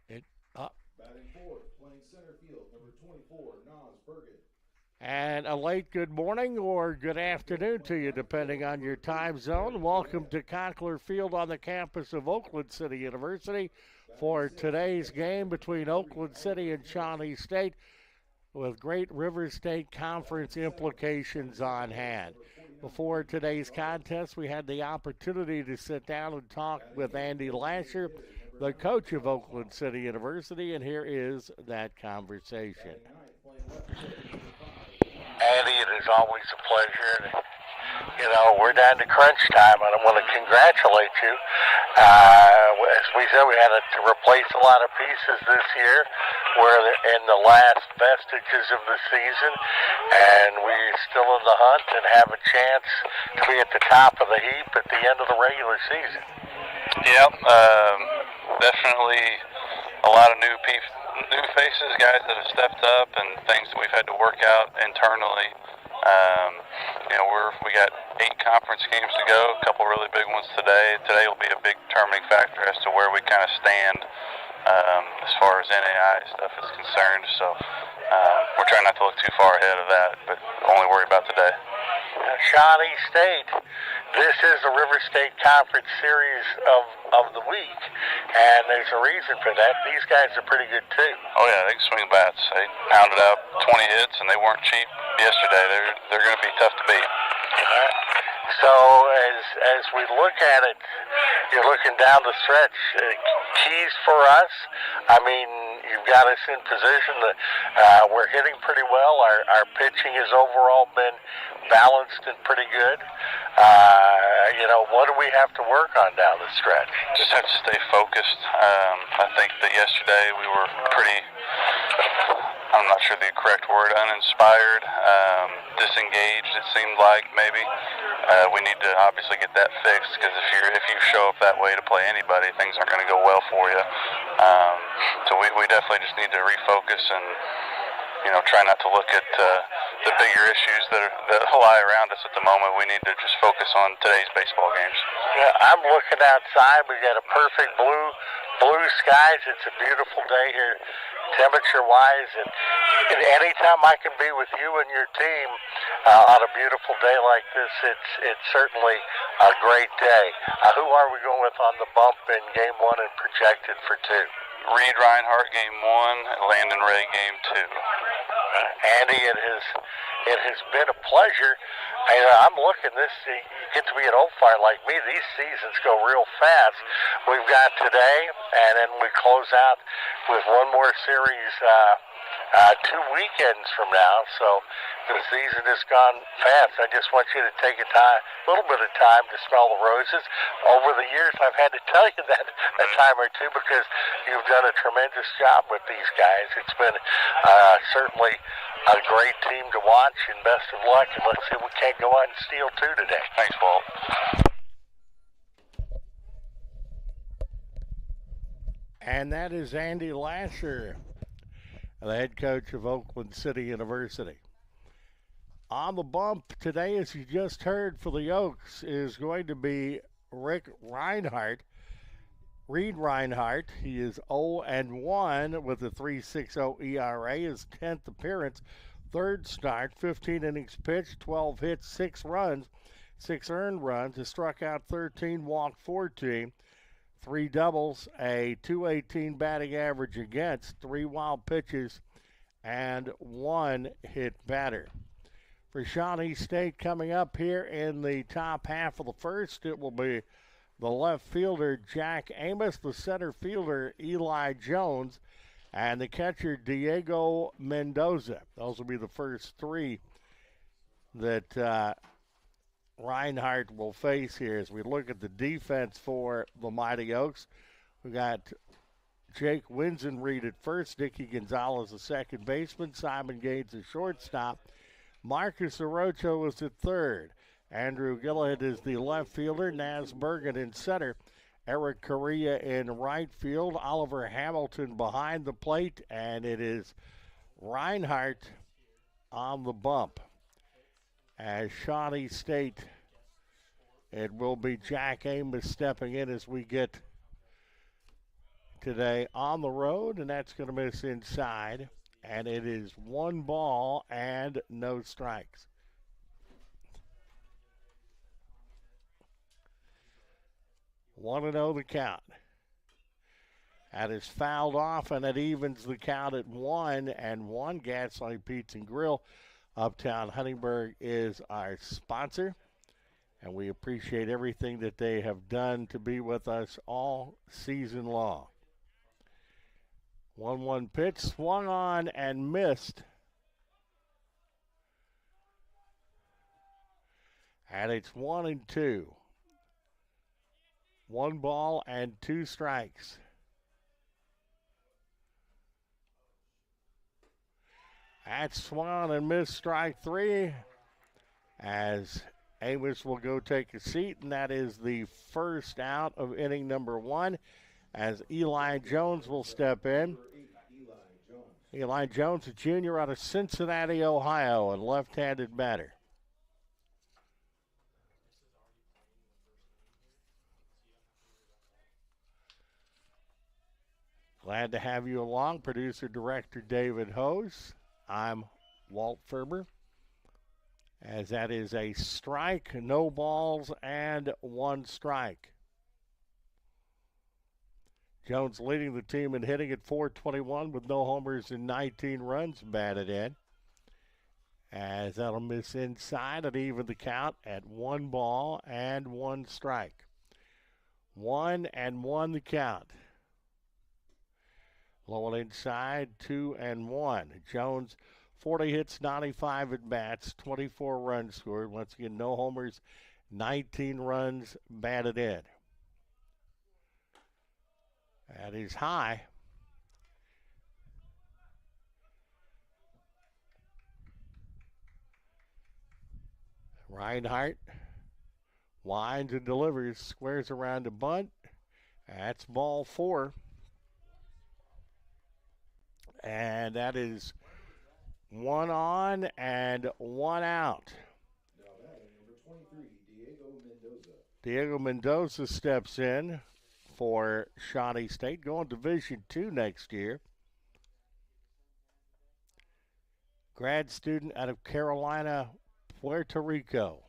It up. Batting fourth, playing center field, number 24, Nas Burgett. And a late good morning or good Right field, afternoon to playing you, left depending field, on your number time 8, zone. Eric Welcome Correa. to Conkler Field on the campus of Oakland City University Batting for sixth, today's catcher, game number between 23, Oakland City Oliver and Miller. Shawnee State with great River State Batting Conference seventh, playing implications center on field, hand. number 49, Before James today's Roberts. contest, we had the opportunity to sit down and talk Batting with eighth, Andy designated Lasher, hitter, number the 90, coach of Charles Oakland Hall. City University, and here is that conversation. Batting ninth, playing left field, number 5, Andy Andy, it Lasher. is always a pleasure. We're down to crunch time, and I want to congratulate you. As we said, we had to replace a lot of pieces this year. We're in the last vestiges of the season, and we're still in the hunt and have a chance to be at the top of the heap at the end of the regular season. Yep, definitely a lot of new faces, guys that have stepped up, and things that we've had to work out internally. We got 8 conference games to go, a couple really big ones today. Today will be a big determining factor as to where we kind of stand as far as NAI stuff is concerned. So we're trying not to look too far ahead of that, but only worry about today. Shawnee State, this is the River State Conference Series of the week, and there's a reason for that. These guys are pretty good too. Oh yeah, they can swing bats. They pounded out 20 hits, and they weren't cheap yesterday. They're going to be tough to beat. So as we look at it, you're looking down the stretch. Keys for us. I mean, you've got us in position that we're hitting pretty well. Our pitching has overall been balanced and pretty good. What do we have to work on down the stretch? Just have to stay focused. I think that yesterday we were pretty, I'm not sure the correct word, uninspired, disengaged, it seemed like maybe. We need to obviously get that fixed, because if you show up that way to play anybody, things aren't going to go well for you. So we definitely just need to refocus and try not to look at the bigger issues that lie around us at the moment. We need to just focus on today's baseball games. Yeah, I'm looking outside. We got a perfect blue skies. It's a beautiful day here, temperature-wise, and anytime I can be with you and your team on a beautiful day like this, it's certainly a great day. Who are we going with on the bump in Game 1 and projected for 2? Reed Reinhardt Game 1, Landon Ray Game 2. Andy, it has been a pleasure. I'm looking this. You get to be an old fire like me. These seasons go real fast. We've got today, and then we close out with one more series 2 weekends from now. So the season has gone fast. I just want you to take a little bit of time to smell the roses. Over the years, I've had to tell you that a time or two, because you've done a tremendous job with these guys. It's been certainly a great team to watch, and best of luck. And let's see if we can't go out and steal 2 today. Thanks, Walt. And that is Andy Lasher, the head coach of Oakland City University. On the bump today, as you just heard for the Oaks, is going to be Reed Reinhardt. He is 0-1 with a 3.60 ERA, his 10th appearance, 3rd start, 15 innings pitched, 12 hits, 6 runs, 6 earned runs. He struck out 13, walked 14, 3 doubles, a .218 batting average against, 3 wild pitches, and 1 hit batter. For Shawnee State coming up here in the top half of the first, it will be the left fielder Jack Amos, the center fielder Eli Jones, and the catcher Diego Mendoza. Those will be the first 3 that Reinhardt will face here. As we look at the defense for the Mighty Oaks, we got Jake Winsenreed at first, Nicky Gonzalez, the second baseman, Simon Gaines, the shortstop, Marcus Arocho is at third. Andrew Gillett is the left fielder. Naz Bergen in center. Eric Correa in right field. Oliver Hamilton behind the plate. And it is Reinhardt on the bump. As Shawnee State, it will be Jack Amos stepping in as we get today on the road, and that's going to miss inside. And it is 1 ball and no strikes. One and 0 the count. That is fouled off, and it evens the count at 1-1. Gaslight Pizza and Grill, Uptown Huntingburg, is our sponsor, and we appreciate everything that they have done to be with us all season long. 1-1 pitch, swung on and missed. And it's 1-2. 1 ball and 2 strikes. That's swung and missed, strike 3, as Amos will go take a seat, and that is the first out of inning number 1, as Eli Jones will step in. Eli Jones, a junior out of Cincinnati, Ohio, and left-handed batter. Glad to have you along, producer-director David Hose. I'm Walt Ferber, as that is a strike, no balls, and 1 strike. Jones leading the team in hitting at .421 with no homers and 19 runs batted in. As that'll miss inside and even the count at 1 ball and 1 strike. 1-1 the count. Low and inside, 2-1. Jones, 40 hits, 95 at bats, 24 runs scored. Once again, no homers, 19 runs batted in. That is high. Reinhardt winds and delivers, squares around a bunt. That's ball 4. And that is 1 on and 1 out. Now batting number 23, Diego Mendoza. Diego Mendoza steps in for Shawnee State, going Division II next year. Grad student out of Carolina, Puerto Rico.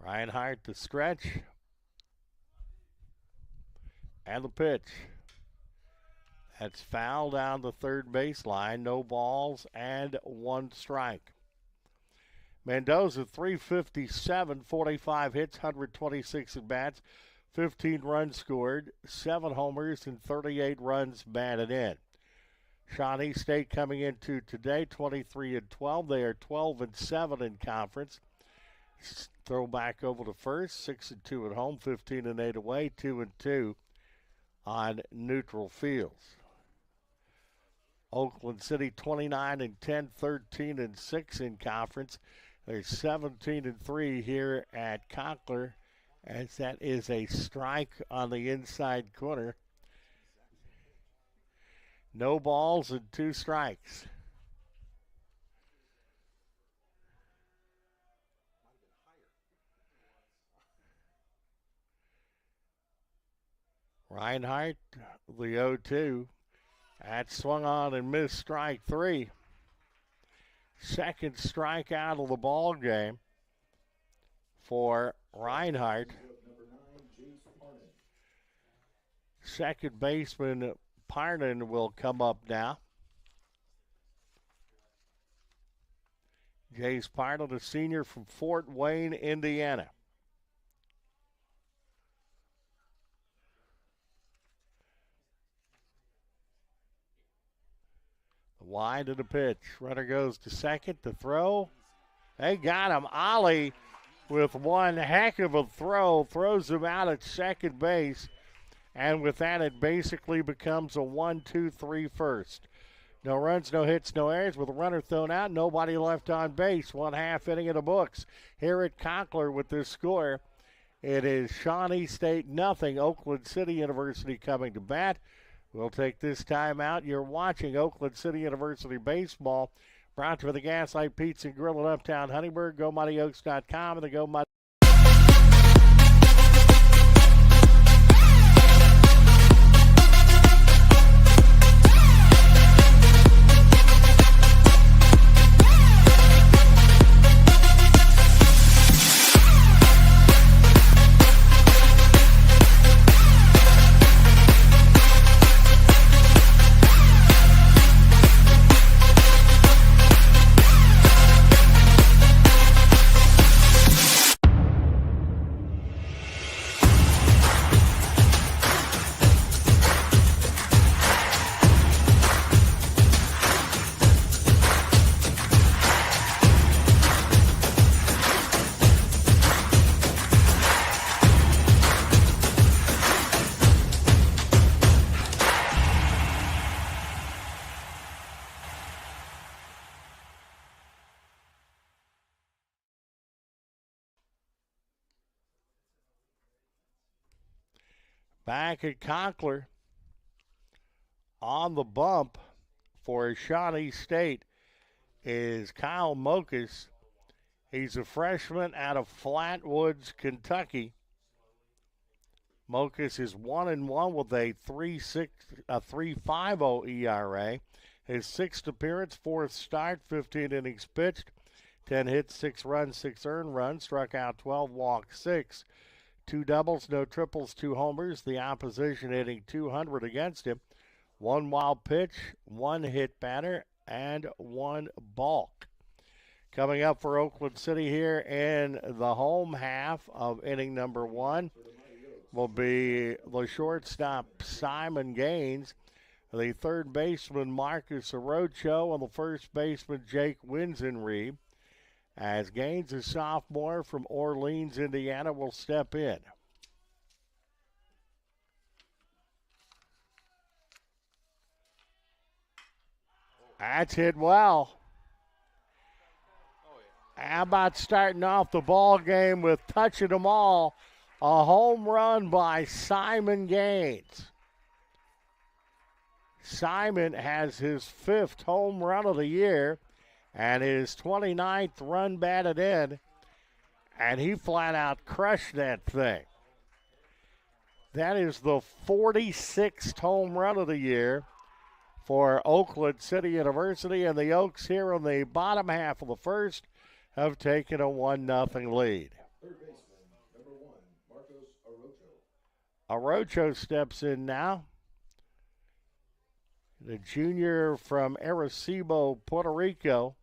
Reinhardt the stretch. And the pitch. That's foul down the third baseline. No balls and 1 strike. Mendoza, 357, 45 hits, 126 at bats, 15 runs scored, 7 homers, and 38 runs batted in. Shawnee State coming into today, 23-12. They are 12-7 in conference. Throw back over to first, 6-2 at home, 15-8 away, 2-2 on neutral fields. Oakland City 29-10, 13-6 in conference. They're 17-3 here at Conkler, as that is a strike on the inside corner. No balls and 2 strikes. Reinhardt, the 0-2. That swung on and missed, strike 3. Second strikeout of the ball game for Reinhardt. Second baseman Parnan will come up now. Jace Parnan, a senior from Fort Wayne, Indiana. Wide of the pitch. Runner goes to second. The throw. They got him. Ollie with one heck of a throw. Throws him out at second base. And with that, it basically becomes a 1-2-3 first. No runs, no hits, no errors. With a runner thrown out, nobody left on base. 1/2 inning in the books. Here at Conkler with this score, it is Shawnee State 0, Oakland City University coming to bat. We'll take this time out. You're watching Oakland City University Baseball, brought to you by the Gaslight Pizza and Grill in Uptown Huntingburg, GoMightyOaks.com, and the Go Mighty. Back at Conkler on the bump for Shawnee State is Kyle Mokus. He's a freshman out of Flatwoods, Kentucky. Mokus is 1-1 with a 3.50 ERA. His sixth appearance, fourth start, 15 innings pitched, 10 hits, 6 runs, 6 earned runs, struck out 12, walked 6. 2 doubles, no triples, 2 homers. The opposition hitting .200 against him. 1 wild pitch, 1 hit batter, and 1 balk. Coming up for Oakland City here in the home half of inning number 1 will be the shortstop Simon Gaines, the third baseman Marcus Arocho, and the first baseman Jake Winsenreed, as Gaines, a sophomore from Orleans, Indiana, will step in. That's hit well. How about starting off the ball game with touching them all? A home run by Simon Gaines. Simon has his 5th home run of the year and his 29th run batted in, and he flat out crushed that thing. That is the 46th home run of the year for Oakland City University, and the Oaks here in the bottom half of the first have taken a 1-0 lead. Third baseman, number 1, Marcos Arocho. Arocho steps in now. The junior from Arecibo, Puerto Rico.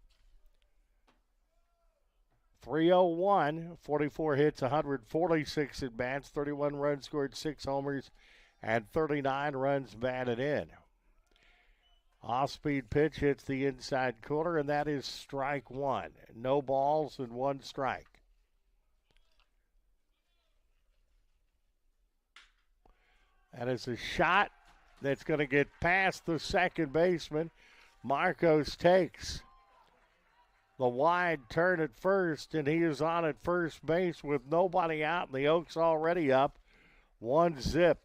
301, 44 hits, 146 at bats, 31 runs scored, 6 homers, and 39 runs batted in. Off-speed pitch hits the inside corner, and that is strike 1. No balls and 1 strike. That is a shot that's going to get past the second baseman. Marcos takes the wide turn at first, and he is on at first base with nobody out, and the Oaks already up 1-0.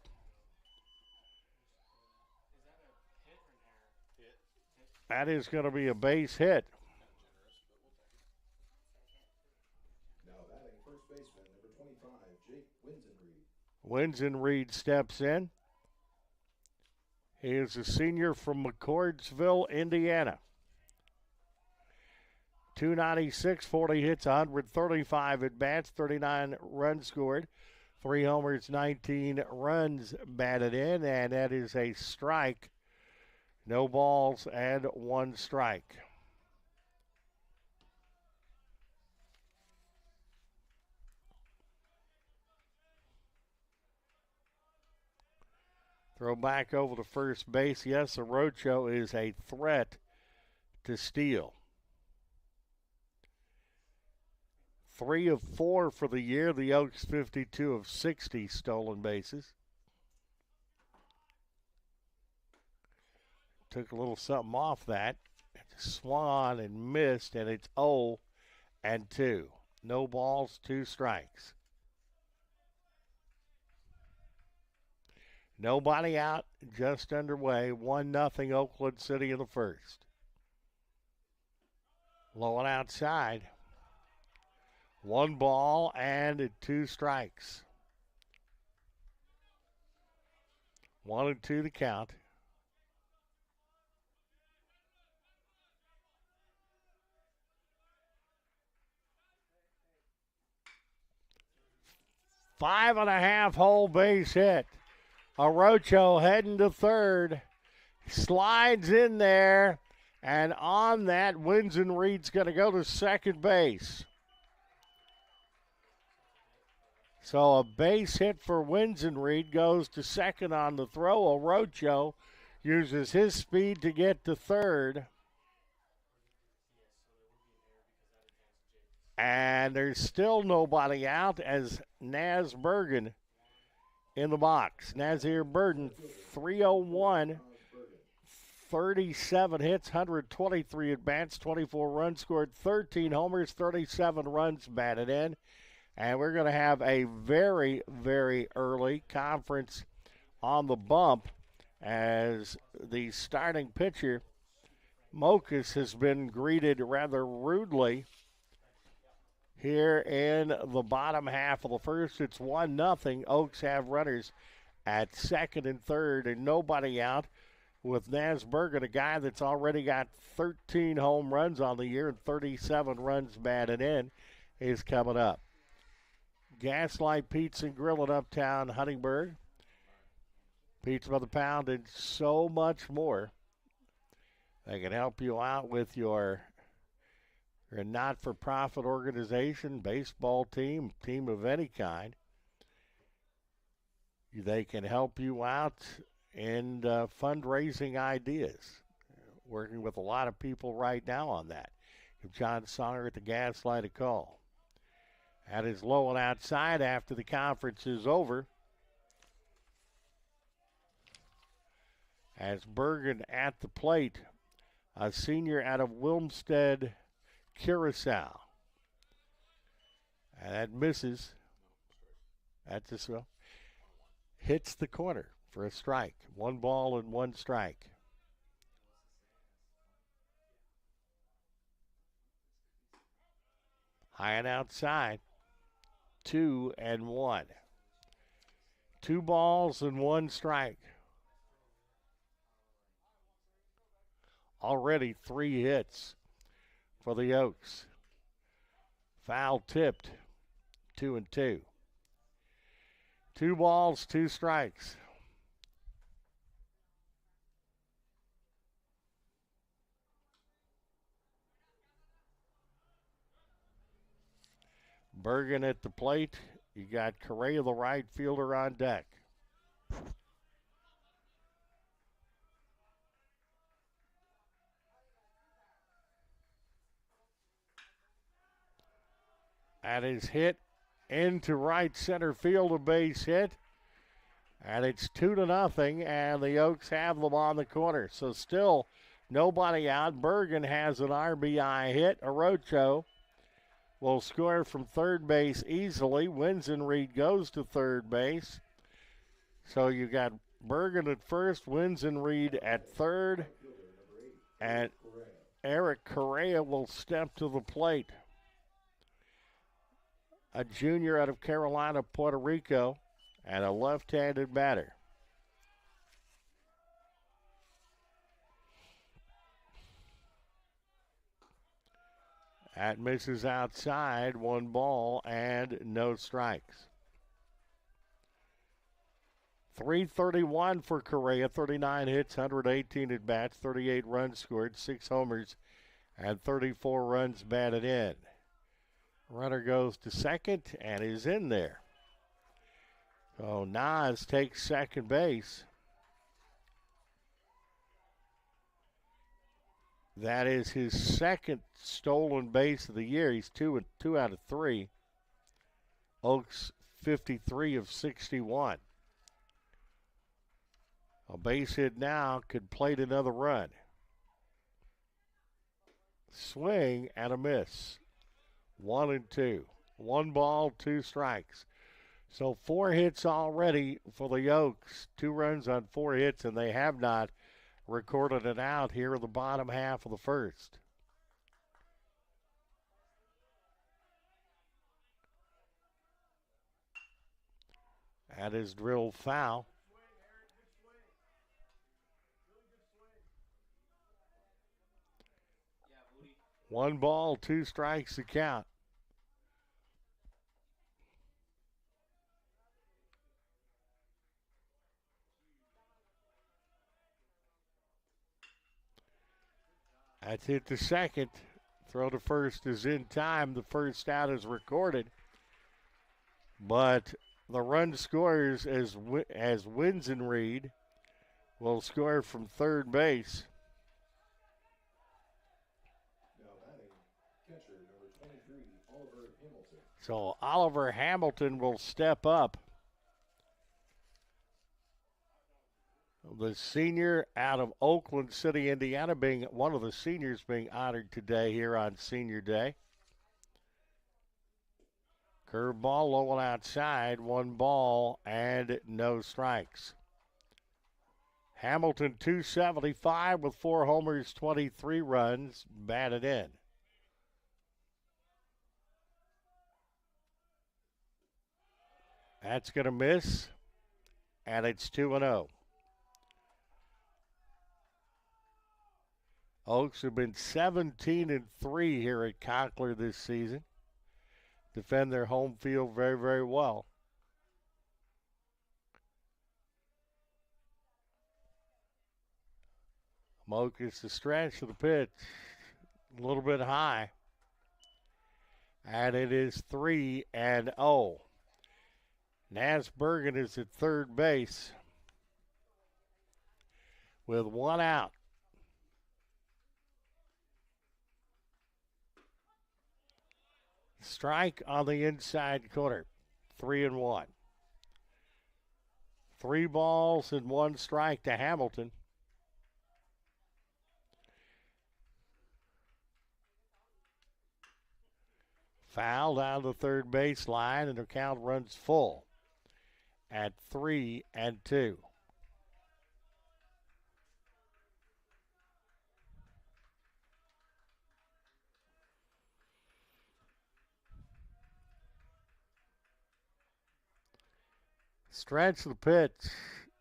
That is going to be a base hit. Now batting first baseman, number 25, Jake Winsenreed. Winsenreed steps in. He is a senior from McCordsville, Indiana. 296, 40 hits, 135 at bats, 39 runs scored, 3 homers, 19 runs batted in, and that is a strike. No balls and 1 strike. Throw back over to first base. Yes, Arocho is a threat to steal. 3 of 4 for the year. The Oaks 52 of 60 stolen bases. Took a little something off that. Swung and missed, and it's 0-2. No balls, 2 strikes. Nobody out, just underway. 1-0 Oakland City in the first. Low and outside. 1 ball and 2 strikes. 1-2 the count. Five and a half whole base hit. Arocho heading to third. Slides in there. And on that, Winsenreed's going to go to second base. So a base hit for Winsenreed, goes to second on the throw. Arocho uses his speed to get to third. And there's still nobody out as Naz Bergen in the box. Nazir Burden, 301, 37 hits, 123 at bats, 24 runs scored, 13 homers, 37 runs batted in. And we're going to have a very, very early conference on the bump as the starting pitcher, Mokus, has been greeted rather rudely here in the bottom half of the first. It's 1-0. Oaks have runners at second and third and nobody out, with Nasbergen, a guy that's already got 13 home runs on the year and 37 runs batted in, is coming up. Gaslight Pizza and Grill in Uptown Huntingburg. Pizza by the pound and so much more. They can help you out with your not-for-profit organization, baseball team of any kind. They can help you out in fundraising ideas. Working with a lot of people right now on that. Give John Songer at the Gaslight a call. That is low and outside after the conference is over. As Bergen at the plate, a senior out of Wilmstead, Curacao. And that misses. That just hits the corner for a strike. 1 ball and 1 strike. High and outside. 2-1. 2 balls and 1 strike. Already 3 hits for the Oaks. Foul tipped. 2-2. 2 balls, 2 strikes. Bergen at the plate. You got Correa, the right fielder, on deck. That is hit into right center field, a base hit. And it's 2-0, and the Oaks have them on the corner. So still nobody out. Bergen has an RBI hit. Orocho will score from third base easily. Winsenreed goes to third base. So you got Bergen at first, Winsenreed at third, and Eric Correa will step to the plate. A junior out of Carolina, Puerto Rico, and a left-handed batter. That misses outside, 1 ball and no strikes. 331 for Correa, 39 hits, 118 at bats, 38 runs scored, 6 homers, and 34 runs batted in. Runner goes to second and is in there. So Nas takes second base. That is his second stolen base of the year. He's 2 out of 3. Oaks 53 of 61. A base hit now could plate another run. Swing and a miss. 1-2. 1 ball, 2 strikes. So 4 hits already for the Oaks. 2 runs on 4 hits, and they have not recorded it out here in the bottom half of the first. That is drilled foul. One ball, 2 strikes to count. That's hit to second. Throw to first is in time. The first out is recorded. But the run scores as Winsenreed will score from third base. Now batting, catcher number 23, Oliver Hamilton. So Oliver Hamilton will step up. The senior out of Oakland City, Indiana, being one of the seniors being honored today here on Senior Day. Curveball low and outside, 1 ball and no strikes. Hamilton 275 with 4 homers, 23 runs, batted in. That's going to miss, and it's 2-0. Oaks have been 17-3 here at Conkler this season. Defend their home field very, very well. Mokus the stretch of the pitch, a little bit high. And it is 3-0. Naz Bergen is at third base with 1 out. Strike on the inside corner, 3-1. 3 balls and 1 strike to Hamilton. Foul down the third baseline, and the count runs full at 3-2. Stretch the pitch.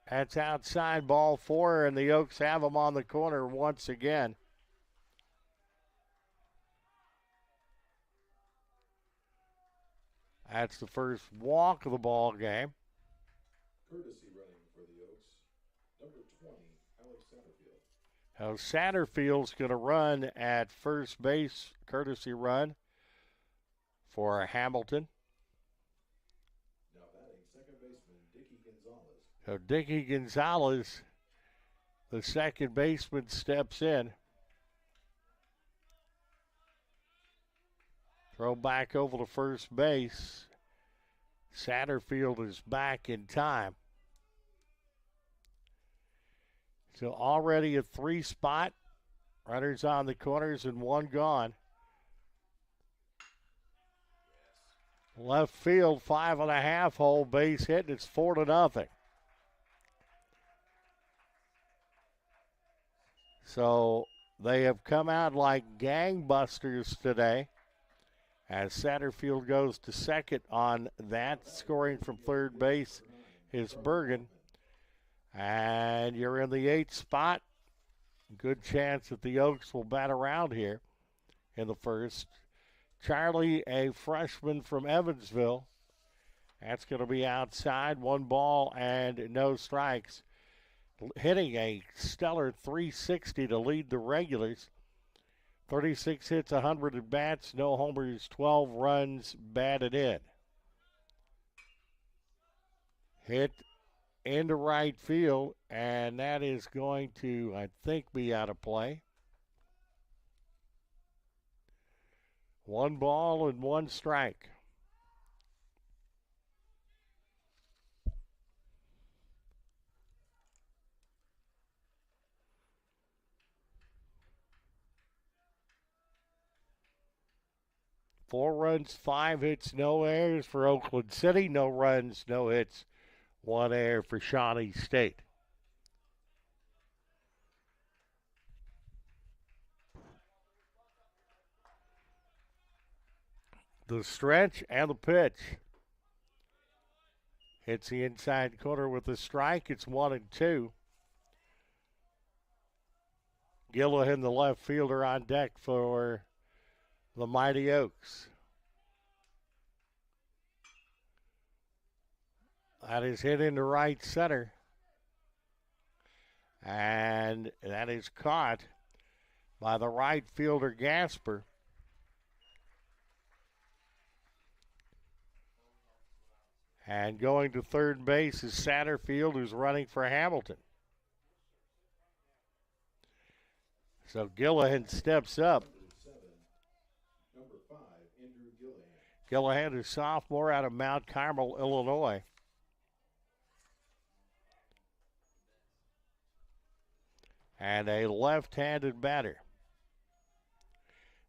That's outside, ball 4, and the Oaks have them on the corner once again. That's the first walk of the ball game. Courtesy running for the Oaks, number 20, Alex Satterfield. Now Satterfield's going to run at first base, courtesy run for Hamilton. Now batting second baseman, Dickie Gonzalez. So Dickie Gonzalez, the second baseman, steps in. Throw back over to first base. Satterfield is back in time. So already a 3 spot. Runners on the corners and 1 gone. Left field, 5.5 hole base hit, and it's 4-0. So they have come out like gangbusters today. As Satterfield goes to second on that, scoring from third base is Bergen. And you're in the 8th spot. Good chance that the Oaks will bat around here in the first. Charlie, a freshman from Evansville. That's going to be outside. 1 ball and no strikes. Hitting a stellar .360 to lead the regulars. 36 hits, 100 at bats, no homers, 12 runs batted in. Hit into right field, and that is going to, I think, be out of play. 1 ball and 1 strike. Four runs, 5 hits, no errors for Oakland City. No runs, no hits, 1 error for Shawnee State. The stretch and the pitch. Hits the inside corner with a strike. It's 1-2. Gillihan, the left fielder, on deck for the Mighty Oaks. That is hit into right center. And that is caught by the right fielder, Gasper. And going to third base is Satterfield, who's running for Hamilton. So Gillihan steps up. Number 5, Andrew Gillihan is sophomore out of Mount Carmel, Illinois. And a left-handed batter.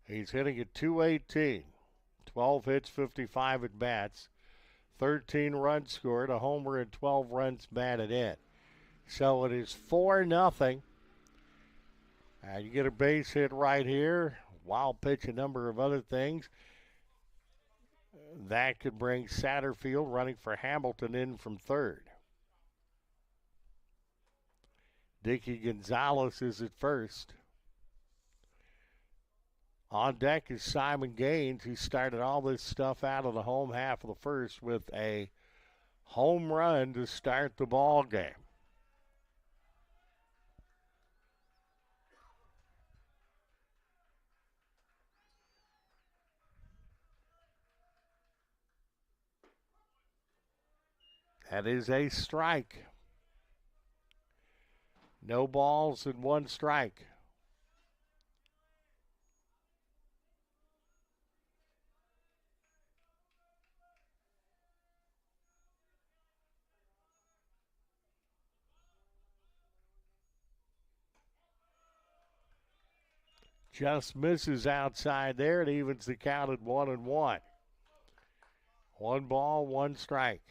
He's hitting at .218. 12 hits, 55 at bats. 13 runs scored, a homer, and 12 runs batted in. So it is 4-0. And you get a base hit right here. Wild pitch, a number of other things. That could bring Satterfield running for Hamilton in from third. Dickey Gonzalez is at first. On deck is Simon Gaines, who started all this stuff out of the home half of the first with a home run to start the ball game. That is a strike. No balls and one strike. Just misses outside there. It evens the count at 1-1. 1 ball, 1 strike.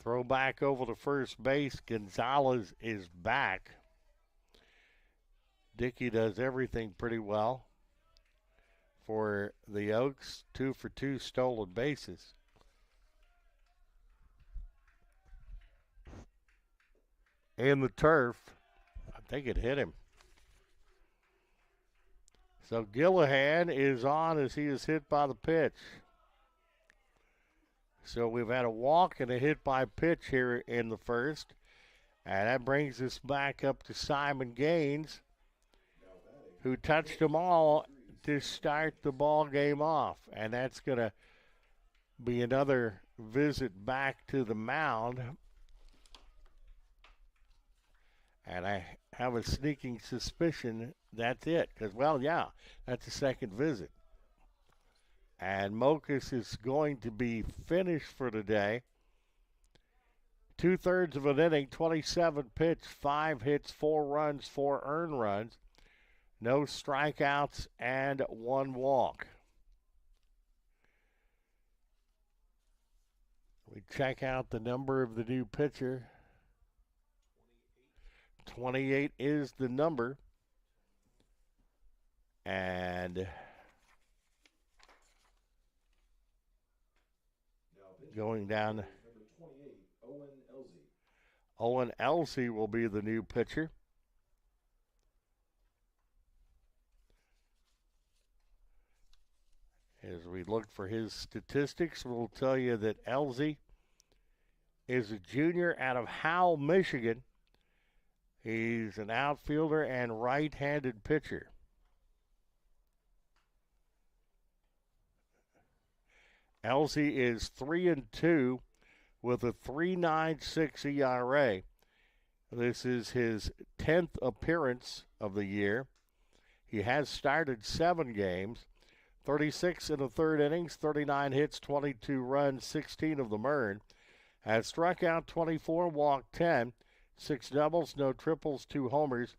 Throw back over to first base. Gonzalez is back. Dickey does everything pretty well for the Oaks. 2 for 2 stolen bases. In the turf. I think it hit him. So Gillihan is on as he is hit by the pitch. So we've had a walk and a hit by pitch here in the first. And that brings us back up to Simon Gaines, who touched them all to start the ball game off. And that's going to be another visit back to the mound. And I have a sneaking suspicion that's it. Because, well, yeah, that's the second visit. And Mokus is going to be finished for today. 2/3 of an inning, 27 pitch, 5 hits, 4 runs, 4 earned runs. No strikeouts and 1 walk. We check out the number of the new pitcher. 28 is the number. And going down, Number 28, Owen Elsie. Owen Elsie will be the new pitcher. As we look for his statistics, we'll tell you that Elsie is a junior out of Howell, Michigan. He's an outfielder and right-handed pitcher. Elsie is 3-2 with a 3.96 ERA. This is his 10th appearance of the year. He has started 7 games, 36 in the 3rd innings, 39 hits, 22 runs, 16 of them earned. Has struck out 24, walked 10, 6 doubles, no triples, 2 homers,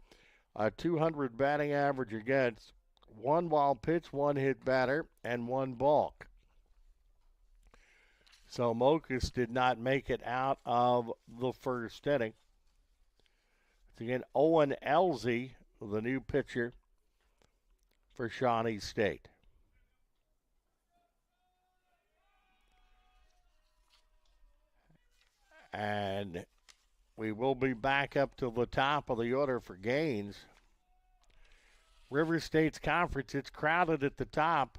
a 200 batting average against, 1 wild pitch, 1 hit batter, and 1 balk. So Mokus did not make it out of the first inning. It's again Owen Elsie, the new pitcher for Shawnee State. And we will be back up to the top of the order for Gaines. River State's conference, it's crowded at the top.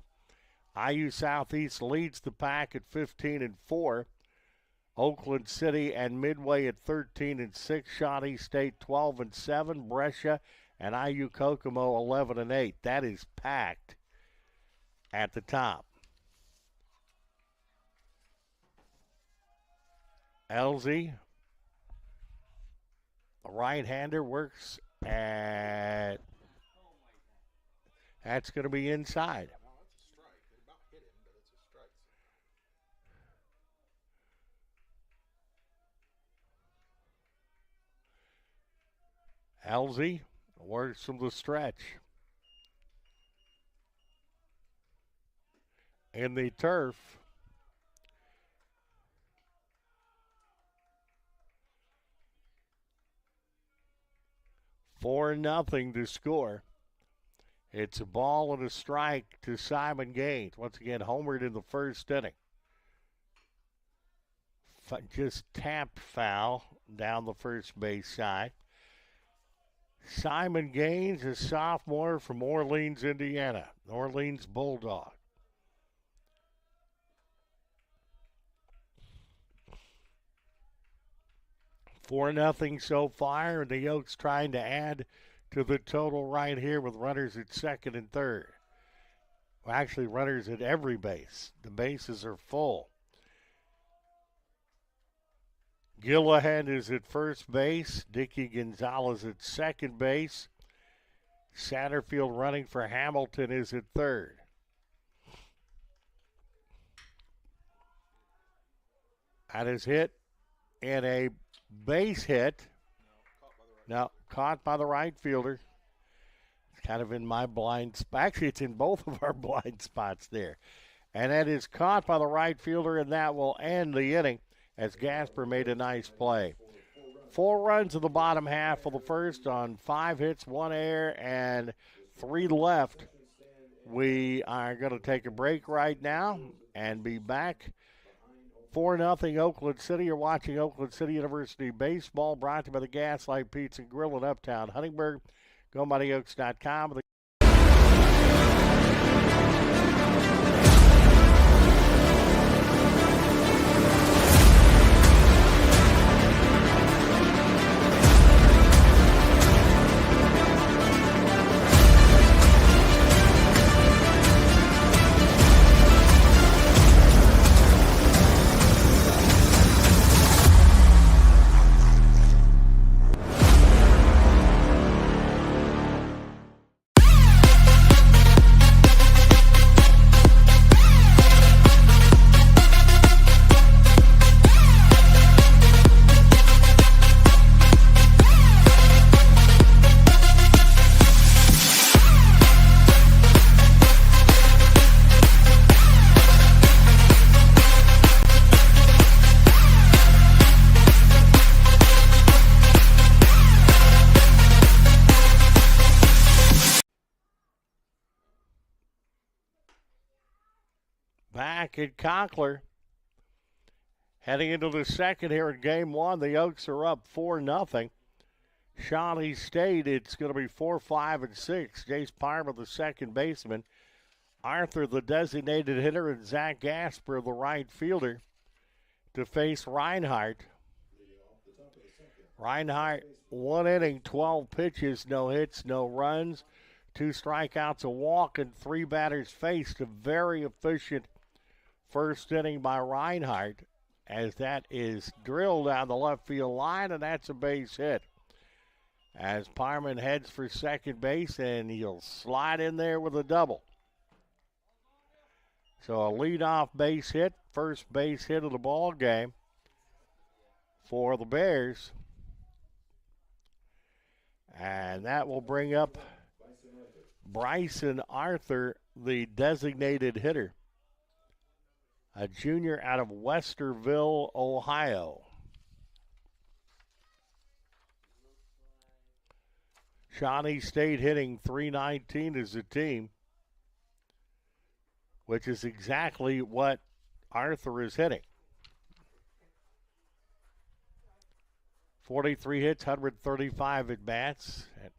IU Southeast leads the pack at 15-4. Oakland City and Midway at 13-6. Shawnee State 12-7. Brescia and IU Kokomo 11-8. That is packed at the top. Elsie, a right-hander, works at. That's going to be inside. Elsie works from the stretch. in the turf. 4-0 to score. It's a ball and a strike to Simon Gaines. Once again, homered in the first inning. Just tapped foul down the first base side. Simon Gaines, a sophomore from Orleans, Indiana. Orleans Bulldog. Four nothing so far, and the Oaks trying to add to the total right here with runners at second and third. Well, actually, runners at every base. The bases are full. Gillahan is at first base. Dickey Gonzalez at second base. Satterfield running for Hamilton is at third. That is hit and a base hit. Now, caught by the right fielder. It's kind of in my blind spot. Actually, it's in both of our blind spots there. And that is caught by the right fielder, and that will end the inning as Gasper made a nice play. 4 runs in the bottom half of the first on 5 hits, 1 error, and 3 left. We are going to take a break right now and be back. 4-0 Oakland City. You're watching Oakland City University Baseball, brought to you by the Gaslight Pizza Grill in Uptown Huntingburg. Go by theoaks.com. Back at Conkler. Heading into the second here in game 1, the Oaks are up 4-0. Shawnee State, it's going to be 4, 5, and 6. Jace Parma, the second baseman. Arthur, the designated hitter, and Zach Gasper, the right fielder, to face Reinhardt. Reinhardt, 1 inning, 12 pitches, no hits, no runs, 2 strikeouts, a walk, and 3 batters faced. A very efficient first inning by Reinhardt, as that is drilled down the left field line, and that's a base hit. As Parman heads for second base, and he'll slide in there with a double. So a leadoff base hit, first base hit of the ball game for the Bears. And that will bring up Bryson Arthur, the designated hitter, a junior out of Westerville, Ohio. Shawnee State hitting .319 as a team, which is exactly what Arthur is hitting. 43 hits, 135 at-bats. That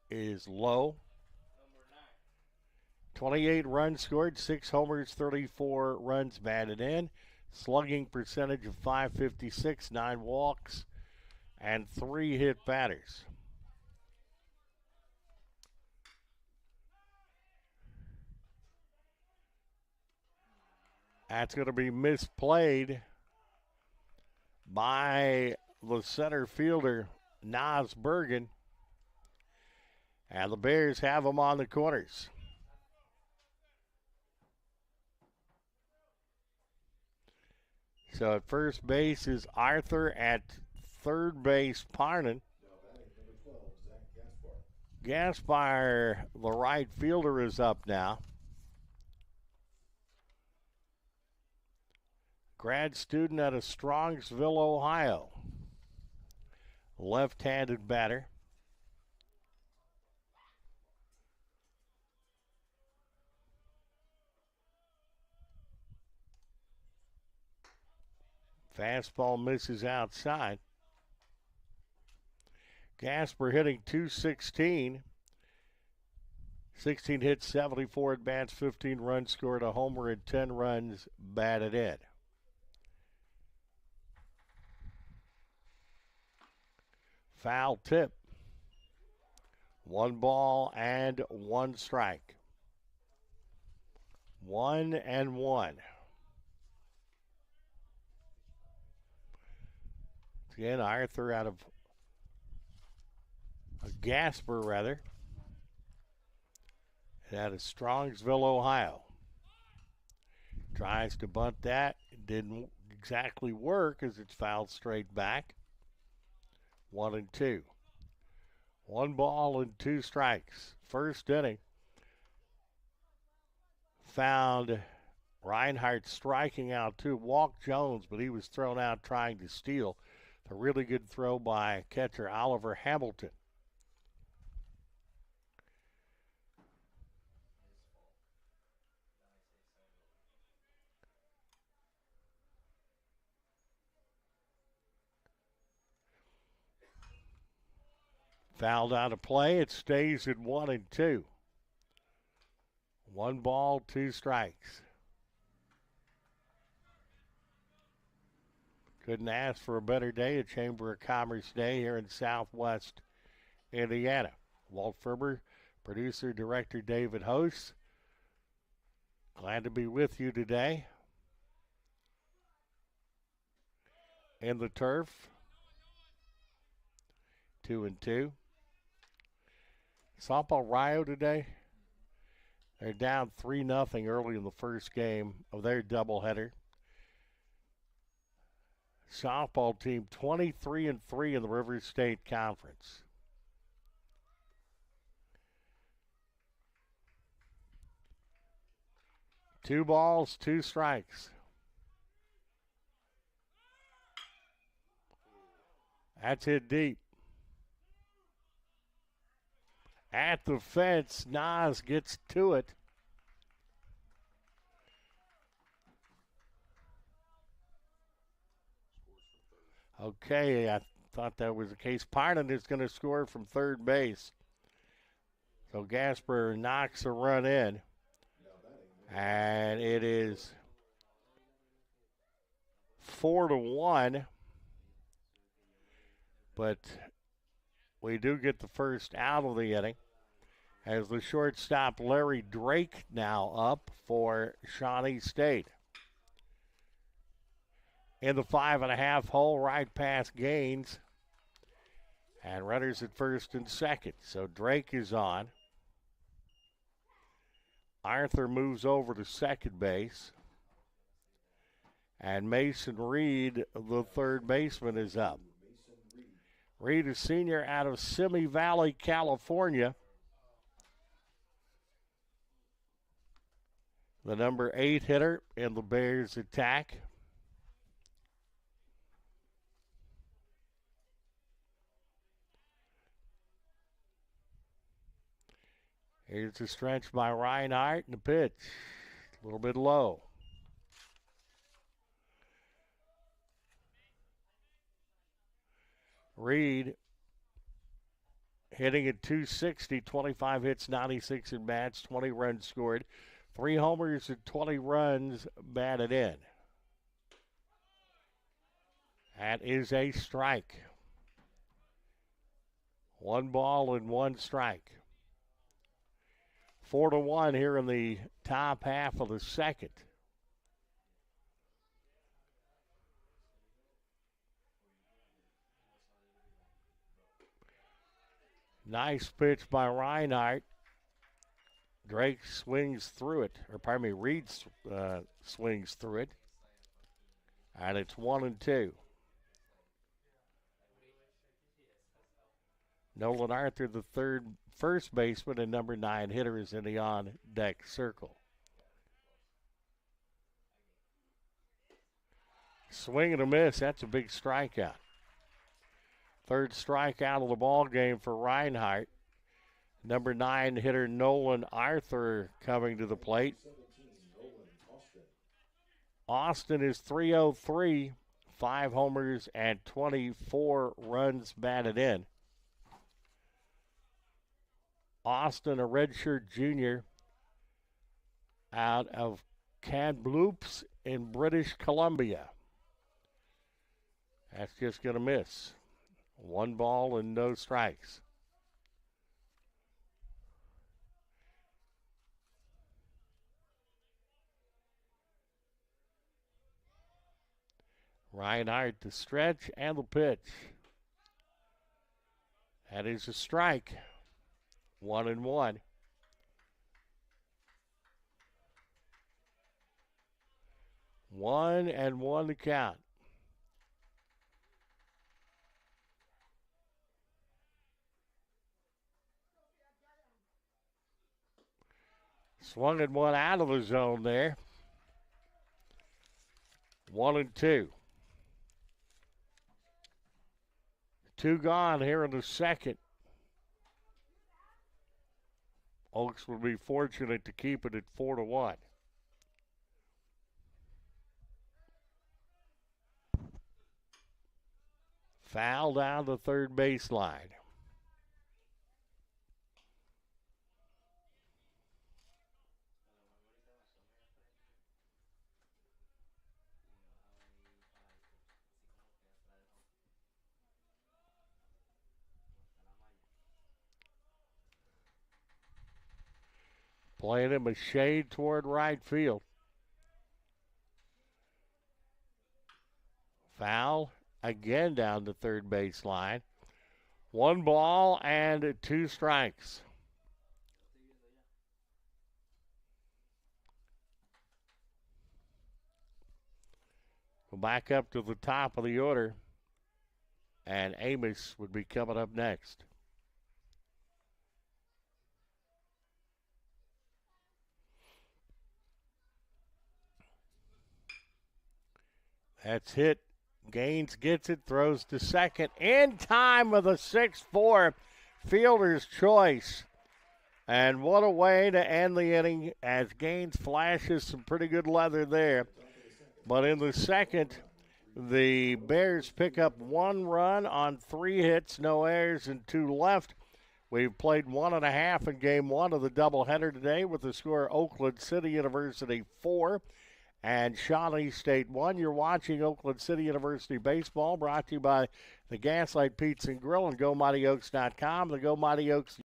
is low. 28 runs scored, 6 homers, 34 runs batted in. Slugging percentage of .556, 9 walks, and 3 hit batters. That's going to be misplayed by the center fielder, Nas Bergen. And the Bears have him on the corners. So at first base is Arthur. At third base, Parnan. Gaspar, the right fielder, is up now. grad student out of Strongsville, Ohio. Left-handed batter. Fastball misses outside. Gasper hitting .216. 16 hits, 74 at bats, 15 runs scored, a homer, and 10 runs batted in. Foul tip. 1 ball and 1 strike. 1-1. Again, Arthur out of Gasper, rather. Out of Strongsville, Ohio. Tries to bunt that. It didn't exactly work as it's fouled straight back. 1-2. 1 ball and 2 strikes. First inning. Found Reinhardt striking out too. Walked Jones, but he was thrown out trying to steal. A really good throw by catcher Oliver Hamilton. Fouled out of play. It stays at 1-2. 1 ball, 2 strikes. Couldn't ask for a better day, a Chamber of Commerce day here in Southwest Indiana. Walt Ferber, producer, director David Host. Glad to be with you today. In the turf. 2-2. Softball Rio today. They're down 3-0 early in the first game of their doubleheader. Softball team 23-3 in the Rivers State Conference. Two balls, 2 strikes. That's hit deep. At the fence, Nas gets to it. Okay, I thought that was the case. Parnan is going to score from third base. So Gasper knocks a run in. And it is 4-1. But we do get the first out of the inning. As the shortstop Larry Drake now up for Shawnee State. In the 5.5 hole, right past Gaines. And runners at first and second. So Drake is on. Arthur moves over to second base. And Mason Reed, the third baseman, is up. Reed, a senior out of Simi Valley, California. The number 8 hitter in the Bears attack. Here's a stretch by Reinhardt and the pitch. A little bit low. Reed hitting at .260, 25 hits, 96 at bats, 20 runs scored. 3 homers and 20 runs batted in. That is a strike. 1 ball and 1 strike. 4-1 here in the top half of the second. Nice pitch by Reinhardt. Drake swings through it, or pardon me, Reed swings through it. And it's 1-2. Nolan Arthur, the first baseman and number 9 hitter, is in the on-deck circle. Swing and a miss. That's a big strikeout. Third strikeout of the ball game for Reinhardt. Number 9 hitter Nolan Arthur coming to the plate. 17, Nolan Austin. Austin is 303, 5 homers and 24 runs batted in. Austin, a redshirt junior out of Kamloops in British Columbia. That's just going to miss. 1 ball and no strikes. Reinhardt to stretch and the pitch. That is a strike. 1-1. One and one to count. Swung and one out of the zone there. 1-2. 2 gone here in the second. Oaks will be fortunate to keep it at 4-1. Foul down the third baseline. Playing him a shade toward right field. Foul again down the third baseline. 1 ball and 2 strikes. Go back up to the top of the order, and Amos would be coming up next. That's hit. Gaines gets it, throws to second. In time with a 6-4 fielder's choice. And what a way to end the inning as Gaines flashes some pretty good leather there. But in the second, the Bears pick up 1 run on 3 hits, no errors, and 2 left. We've played 1.5 in game 1 of the doubleheader today with the score Oakland City University 4 and Shawnee State 1. You're watching Oakland City University baseball, brought to you by the Gaslight Pizza and Grill and GoMightyOaks.com. The Go Mighty Oaks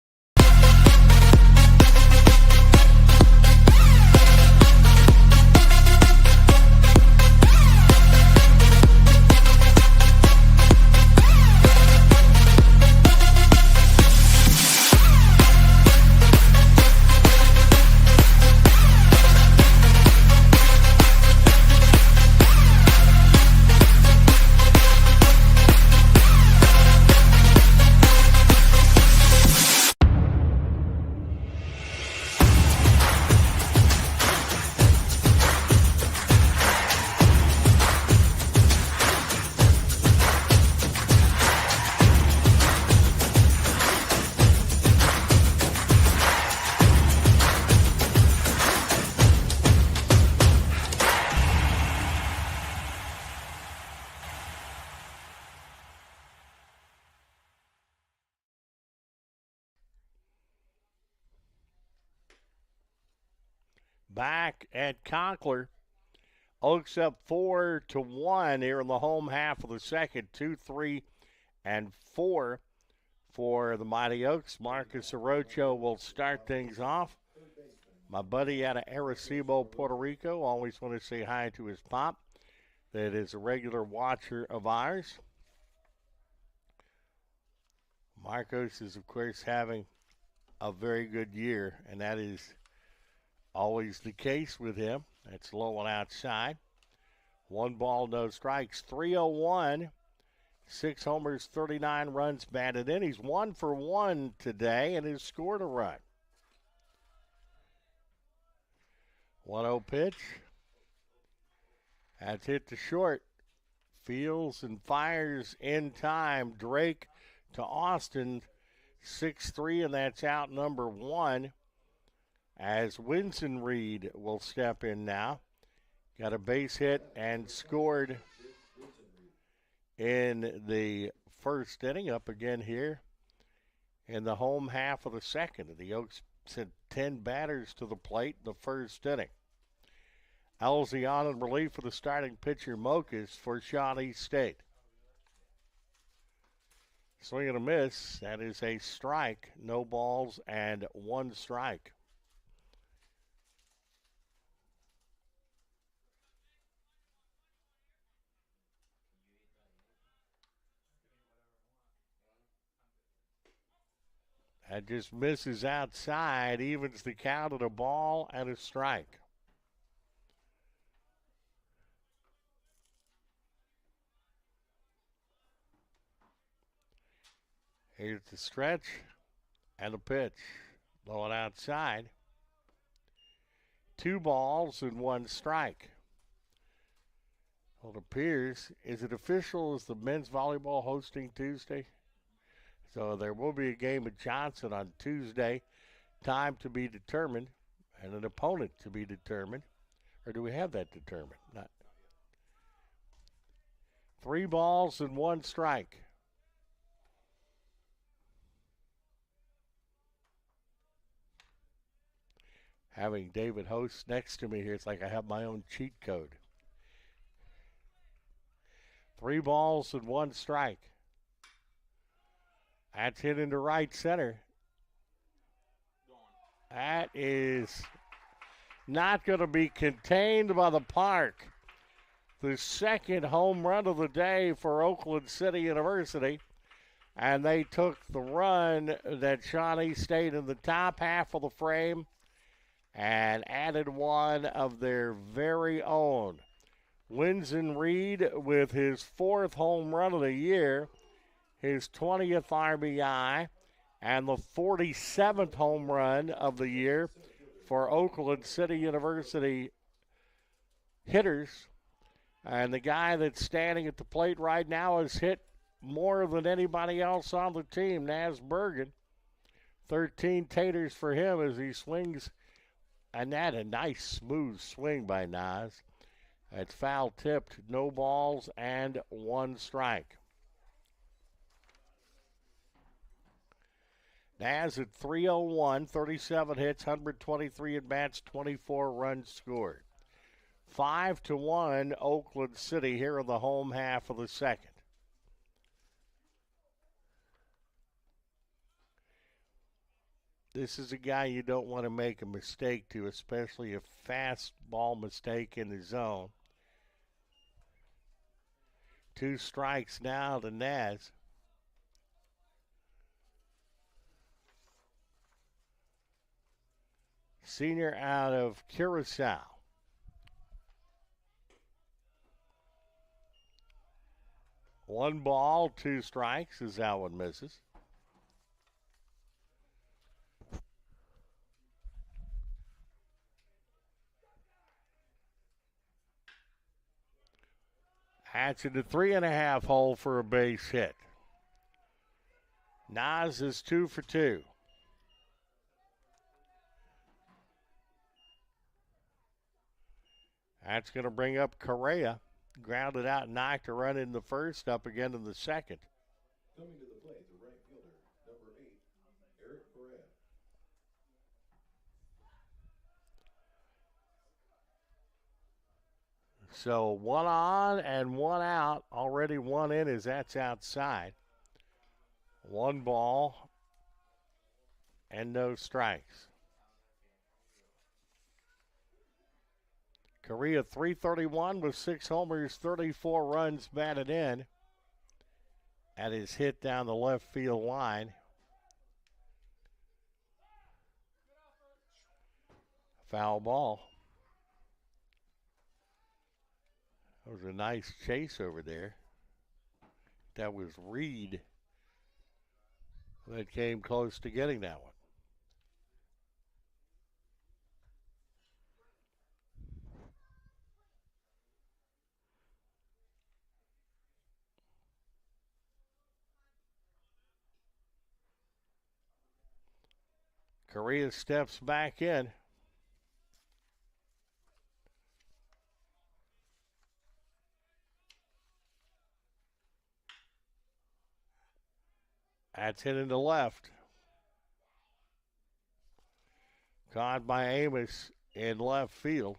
back at Conkler. Oaks up 4-1 here in the home half of the second. 2, 3, and 4 for the Mighty Oaks. Marcus Orocho will start things off. My buddy out of Arecibo, Puerto Rico. Always want to say hi to his pop. That is a regular watcher of ours. Marcos is, of course, having a very good year, and that is always the case with him. That's low and outside. 1 ball, no strikes. 301, 6 homers, 39 runs batted in. He's 1 for 1 today and has scored a run. 1-0 pitch. That's hit to short. Fields and fires in time. Drake to Austin, 6-3, and that's out number one. As Winston Reed will step in now. Got a base hit and scored in the first inning. Up again here in the home half of the second. The Oaks sent 10 batters to the plate in the first inning. Elsie on in relief for the starting pitcher, Mokas, for Shawnee State. Swing and a miss. That is a strike. No balls and one strike. That just misses outside, evens the count at a ball and a strike. Here's the stretch and a pitch. Low and outside. 2 balls and 1 strike. Well, it appears, is it official? Is the men's volleyball hosting Tuesday? So there will be a game at Johnson on Tuesday. Time to be determined and an opponent to be determined. Or do we have that determined? Not. 3 balls and 1 strike. Having David Host next to me here, it's like I have my own cheat code. 3 balls and 1 strike. That's hit into right center. That is not going to be contained by the park. The second home run of the day for Oakland City University. And they took the run that Shawnee State in the top half of the frame and added one of their very own. Winston Reed with his 4th home run of the year, his 20th RBI, and the 47th home run of the year for Oakland City University hitters. And the guy that's standing at the plate right now has hit more than anybody else on the team, Naz Bergen. 13 taters for him as he swings. And that a nice smooth swing by Naz. It's foul tipped, no balls and 1 strike. Naz at 301, 37 hits, 123 at bats, 24 runs scored. 5-1 Oakland City here in the home half of the second. This is a guy you don't want to make a mistake to, especially a fastball mistake in the zone. 2 strikes now to Naz. Senior out of Curacao. One ball, 2 strikes as that one misses. That's in the 3.5 hole for a base hit. Naz is 2 for 2. That's going to bring up Correa. Grounded out and knocked a run in the first, up again in the second. Coming to the plate, the right fielder, number 8, Eric Correa. So 1 on and 1 out. Already 1 in as that's outside. 1 ball and no strikes. Correa 331 with 6 homers, 34 runs batted in. That is hit down the left field line. Foul ball. That was a nice chase over there. That was Reed that came close to getting that one. Correa steps back in. That's hit into left. Caught by Amos in left field.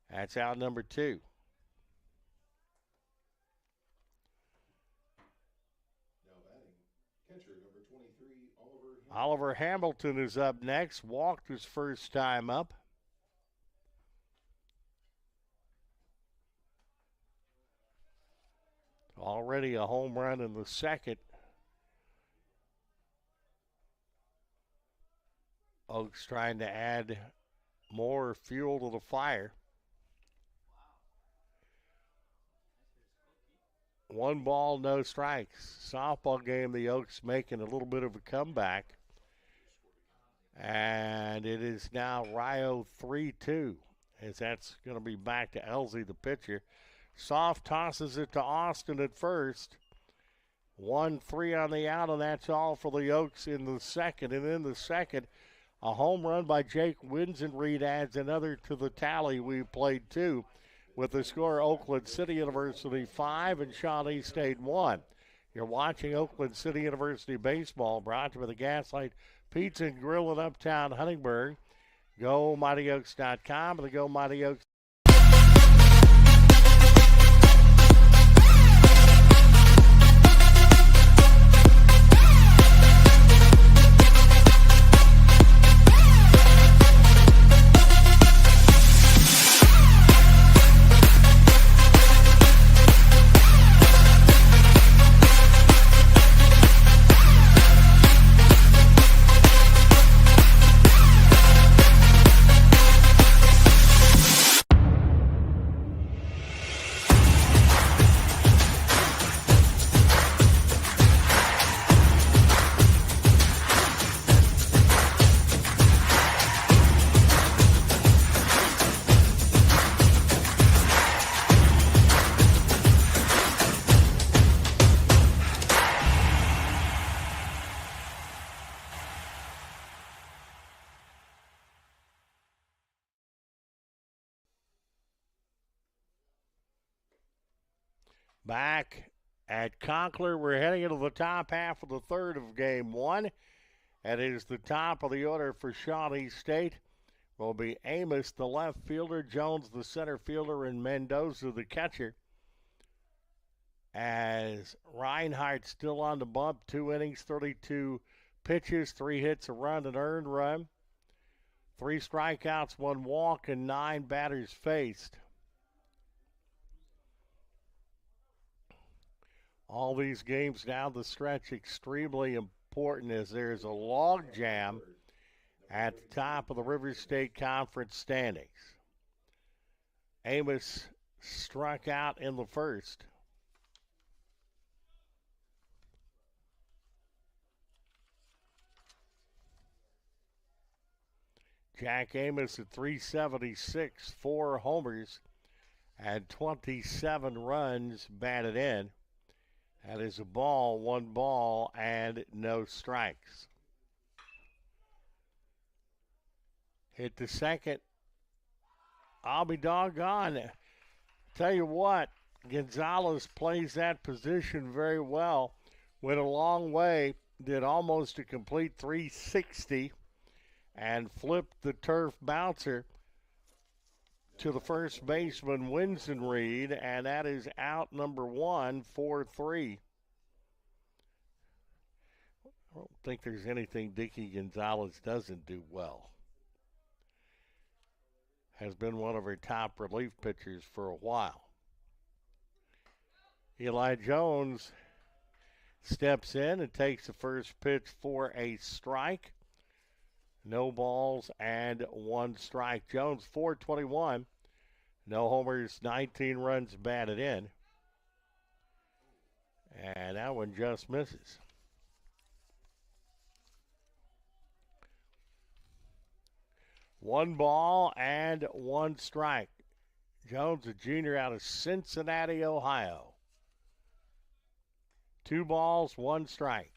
That's out number 2. Now batting, catcher number 23, Oliver Hamilton is up next. Walked his first time up. Already a home run in the second. Oaks trying to add more fuel to the fire. 1 ball, no strikes. Softball game, the Oaks making a little bit of a comeback. And it is now Rio 3-2, as that's going to be back to Elsie, the pitcher. Soft tosses it to Austin at first. 1-3 on the out, and that's all for the Oaks in the second. And in the second, a home run by Jake Winsenreed adds another to the tally. We played 2 with the score Oakland City University 5 and Shawnee State 1. You're watching Oakland City University baseball, brought to you by the Gaslight Pizza and Grill in Uptown Huntingburg. GoMightyOaks.com and the Go Mighty Oaks. Back at Conkler, we're heading into the top half of the third of game 1. That is the top of the order for Shawnee State. Will be Amos, the left fielder, Jones, the center fielder, and Mendoza, the catcher. As Reinhardt still on the bump, 2 innings, 32 pitches, 3 hits, a run, an earned run. 3 strikeouts, 1 walk, and 9 batters faced. All these games down the stretch extremely important as there's a log jam at the top of the River State Conference standings. Amos struck out in the first. Jack Amos at 376, 4 homers, and 27 runs batted in. That is a ball, 1 ball, and no strikes. Hit the second. I'll be doggone. Tell you what, Gonzalez plays that position very well. Went a long way, did almost a complete 360, and flipped the turf bouncer to the first baseman, Winsenreed, and that is out number 1, 4-3. I don't think there's anything Dickie Gonzalez doesn't do well. Has been one of our top relief pitchers for a while. Eli Jones steps in and takes the first pitch for a strike. No balls and 1 strike. Jones, 421. No homers, 19 runs batted in. And that one just misses. One ball and 1 strike. Jones, a junior out of Cincinnati, Ohio. 2 balls, 1 strike.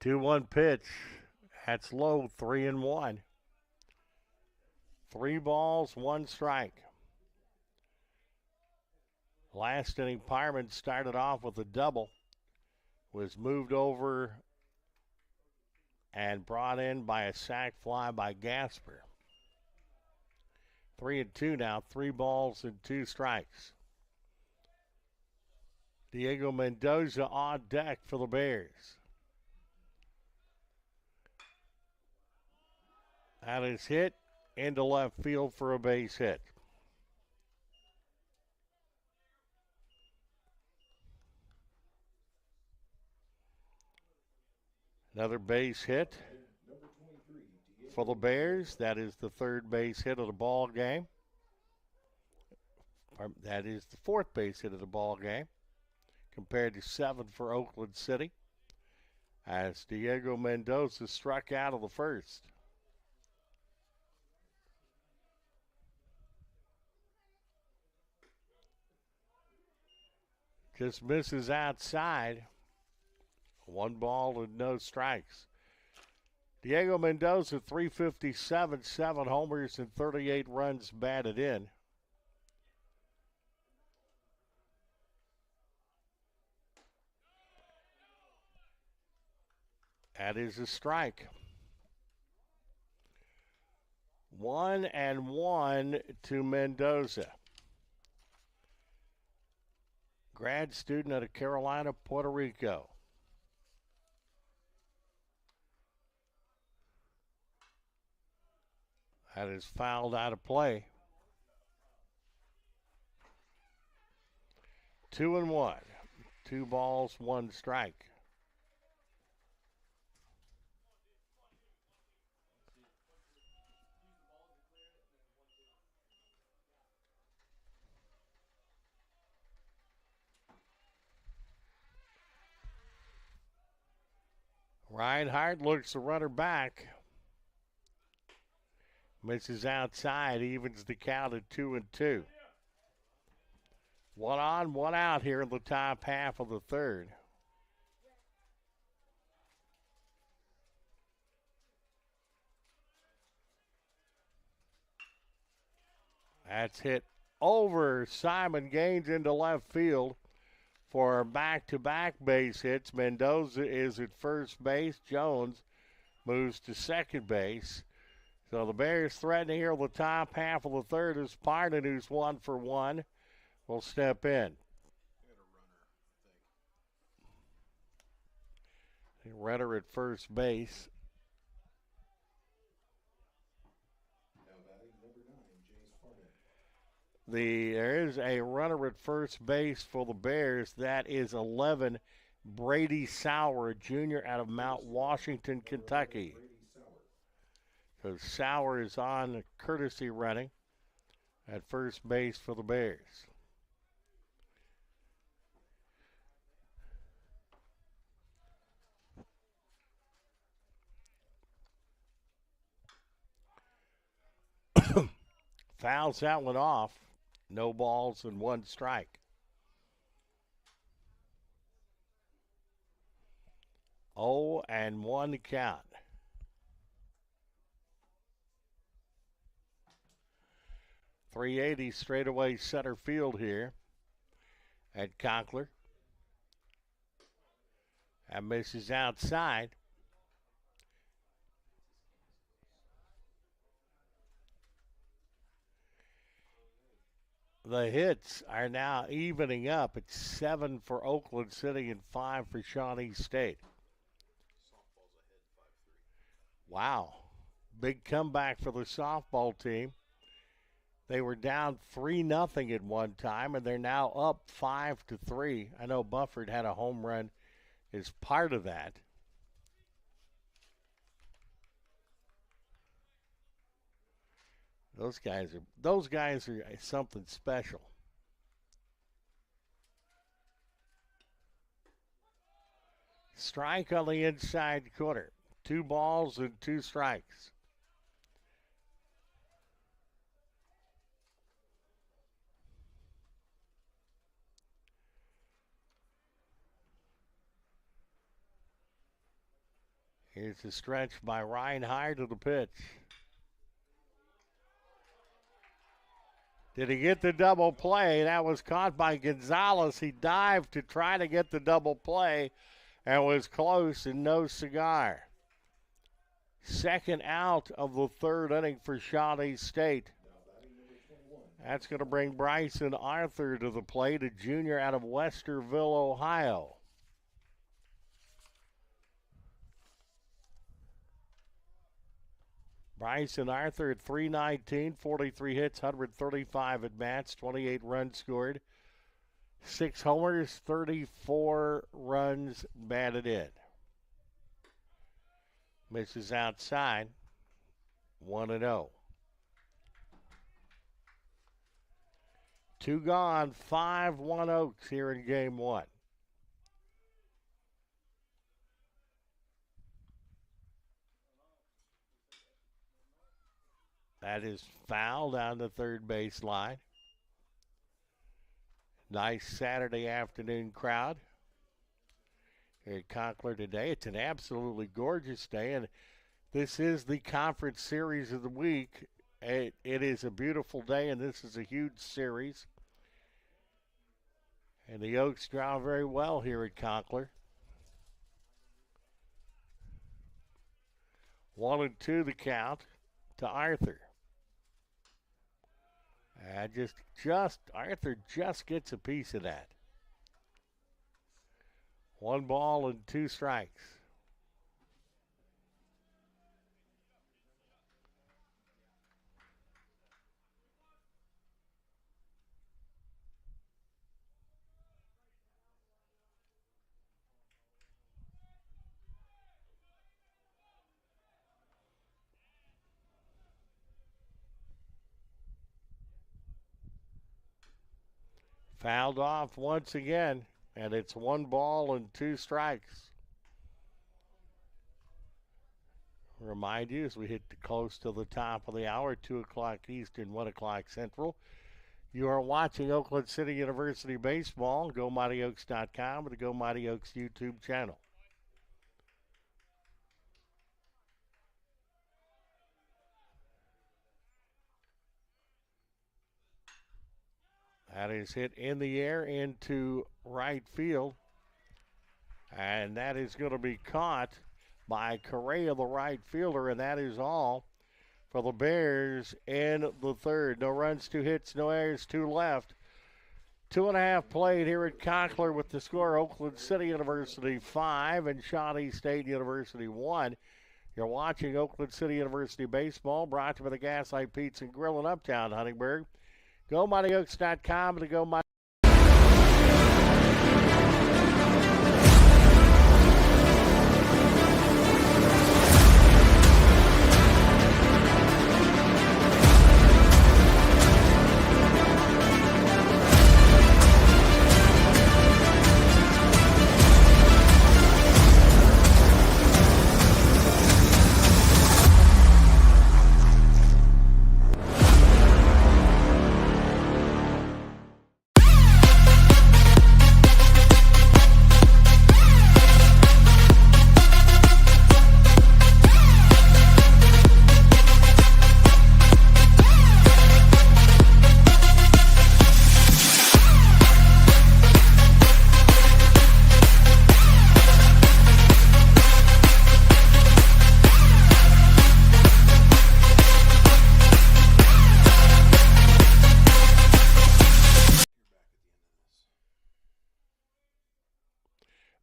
2-1 pitch. That's low, 3-1. 3 balls, 1 strike. Last inning, Pyron started off with a double, was moved over and brought in by a sac fly by Gasper. 3-2 now, 3 balls and 2 strikes. Diego Mendoza on deck for the Bears. That is hit into left field for a base hit. Another base hit for the Bears. That is the 3rd base hit of the ball game. That is the 4th base hit of the ball game, compared to 7 for Oakland City, as Diego Mendoza struck out of the 1st. Just misses outside. 1 ball and no strikes. Diego Mendoza, 357, 7 homers and 38 runs batted in. That is a strike. 1-1 to Mendoza. Grad student out of Carolina, Puerto Rico. That is fouled out of play. 2-1. 2 balls, 1 strike. Reinhardt looks the runner back. Misses outside, evens the count at 2-2. 1 on, 1 out here in the top half of the 3rd. That's hit over Simon Gaines into left field for back-to-back base hits. Mendoza is at first base. Jones moves to second base. So the Bears threatening here the top half of the 3rd as Parden, who's 1 for 1, will step in. Runner at first base. There is a runner at first base for the Bears. That is 11, Brady Sauer, junior out of Mount Washington, Kentucky. So Sauer is on courtesy running at first base for the Bears. Fouls that one off. No balls and 1 strike. 0-1 count. .380 straightaway center field here at Conkler. And misses outside. The hits are now evening up. It's 7 for Oakland City and 5 for Shawnee State. Wow. Big comeback for the softball team. They were down 3-0 at one time, and they're now up 5-3. I know Bufford had a home run as part of that. Those guys are something special. Strike on the inside corner. 2 balls and 2 strikes. Here's the stretch by Reinhardt to the pitch. Did he get the double play? That was caught by Gonzalez. He dived to try to get the double play and was close, and no cigar. Second out of the third inning for Shawnee State. That's going to bring Bryson Arthur to the plate, a junior out of Westerville, Ohio. Bryson Arthur at .319, 43 hits, 135 at bats, 28 runs scored, 6 homers, 34 runs batted in. Misses outside, 1-0. 2 gone, 5-1 Oaks here in game 1. That is foul down the third base line. Nice Saturday afternoon crowd here at Conkler today. It's an absolutely gorgeous day, and this is the conference series of the week. It is a beautiful day, and this is a huge series. And the Oaks draw very well here at Conkler. 1-2 the count to Arthur. Arthur just gets a piece of that. 1 ball and 2 strikes. Fouled off once again, and it's 1 ball and 2 strikes. Remind you, as we hit close to the top of the hour, 2 o'clock Eastern, 1 o'clock Central, you are watching Oakland City University Baseball, GoMightyOaks.com, and the Go Mighty Oaks YouTube channel. That is hit in the air into right field. And that is going to be caught by Correa, the right fielder. And that is all for the Bears in the third. No runs, 2 hits, no errors, 2 left. 2.5 played here at Conkler with the score Oakland City University 5 and Shawnee State University 1. You're watching Oakland City University Baseball, brought to you by the Gaslight Pizza and Grill in Uptown Huntingburg. GoMightyOaks.com and the Go Mighty.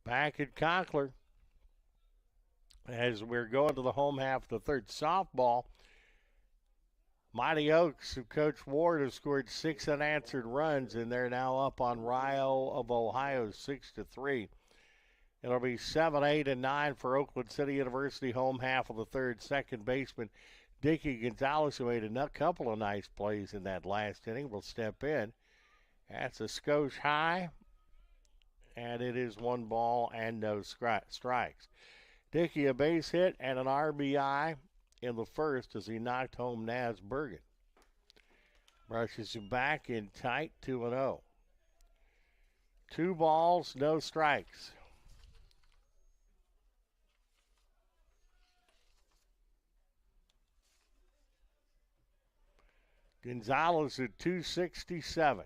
Back at Conkler as we're going to the home half of the third. Softball, Mighty Oaks, who Coach Ward has scored 6 unanswered runs, and they're now up on Rio of Ohio 6-3. It'll be 7, 8, and 9 for Oakland City University home half of the third. Second baseman Dickie Gonzalez, who made a couple of nice plays in that last inning, will step in. That's a skosh high, and it is 1 ball and no strikes. Dickey a base hit and an RBI in the first as he knocked home Naz Bergen. Brushes him back in tight, 2-0. 2 balls, no strikes. Gonzalez at 267.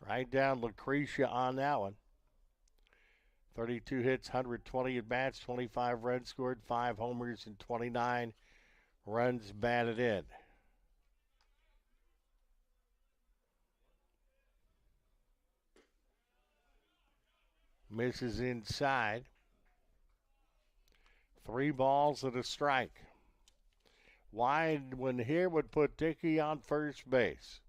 Right down Lucretia on that one. 32 hits, 120 at bats, 25 runs scored, 5 homers, and 29 runs batted in. Misses inside. 3 balls and a strike. Wide one here would put Dickey on first base.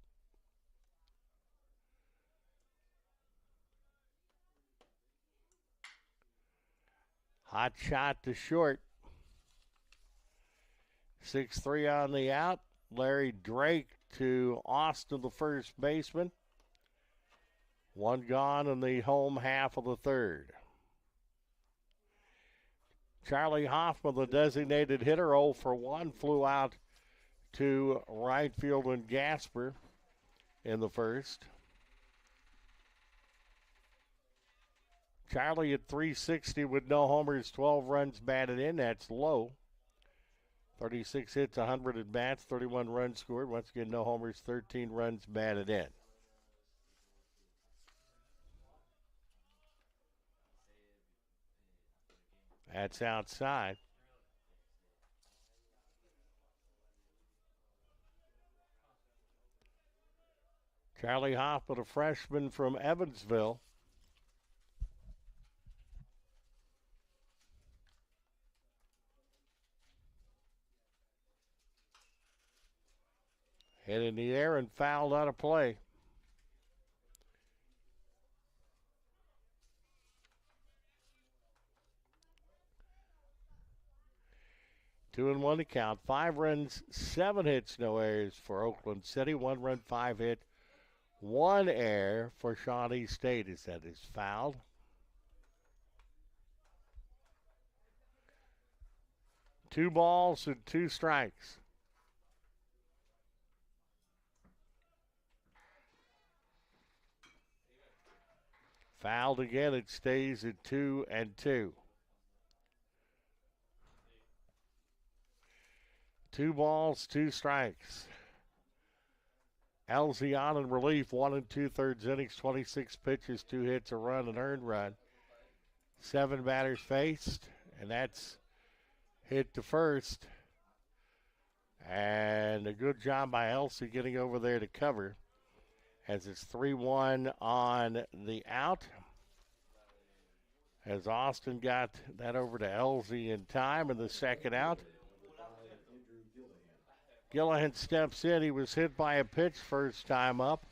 Hot shot to short. 6-3 on the out. Larry Drake to Austin, the first baseman. 1 gone in the home half of the third. Charlie Hoffman, the designated hitter, 0 for 1, flew out to right field and Gasper in the first. Charlie at 360 with no homers, 12 runs batted in. That's low. 36 hits, 100 at bats, 31 runs scored. Once again, no homers, 13 runs batted in. That's outside. Charlie Hoffman, a freshman from Evansville. Hit in the air and fouled out of play. Two and one to count. 5 runs, 7 hits, no errors for Oakland City. 1 run, 5 hit, 1 error for Shawnee State as that is fouled. Two balls and 2 strikes. Fouled again. It stays at 2-2. 2 balls, 2 strikes. Elsie on in relief, 1 2/3 innings, 26 pitches, 2 hits, a run, an earned run. 7 batters faced, and that's hit to first. And a good job by Elsie getting over there to cover, as it's 3-1 on the out. As Austin got that over to Elsie in time in the second out. Gillihan steps in. He was hit by a pitch first time up.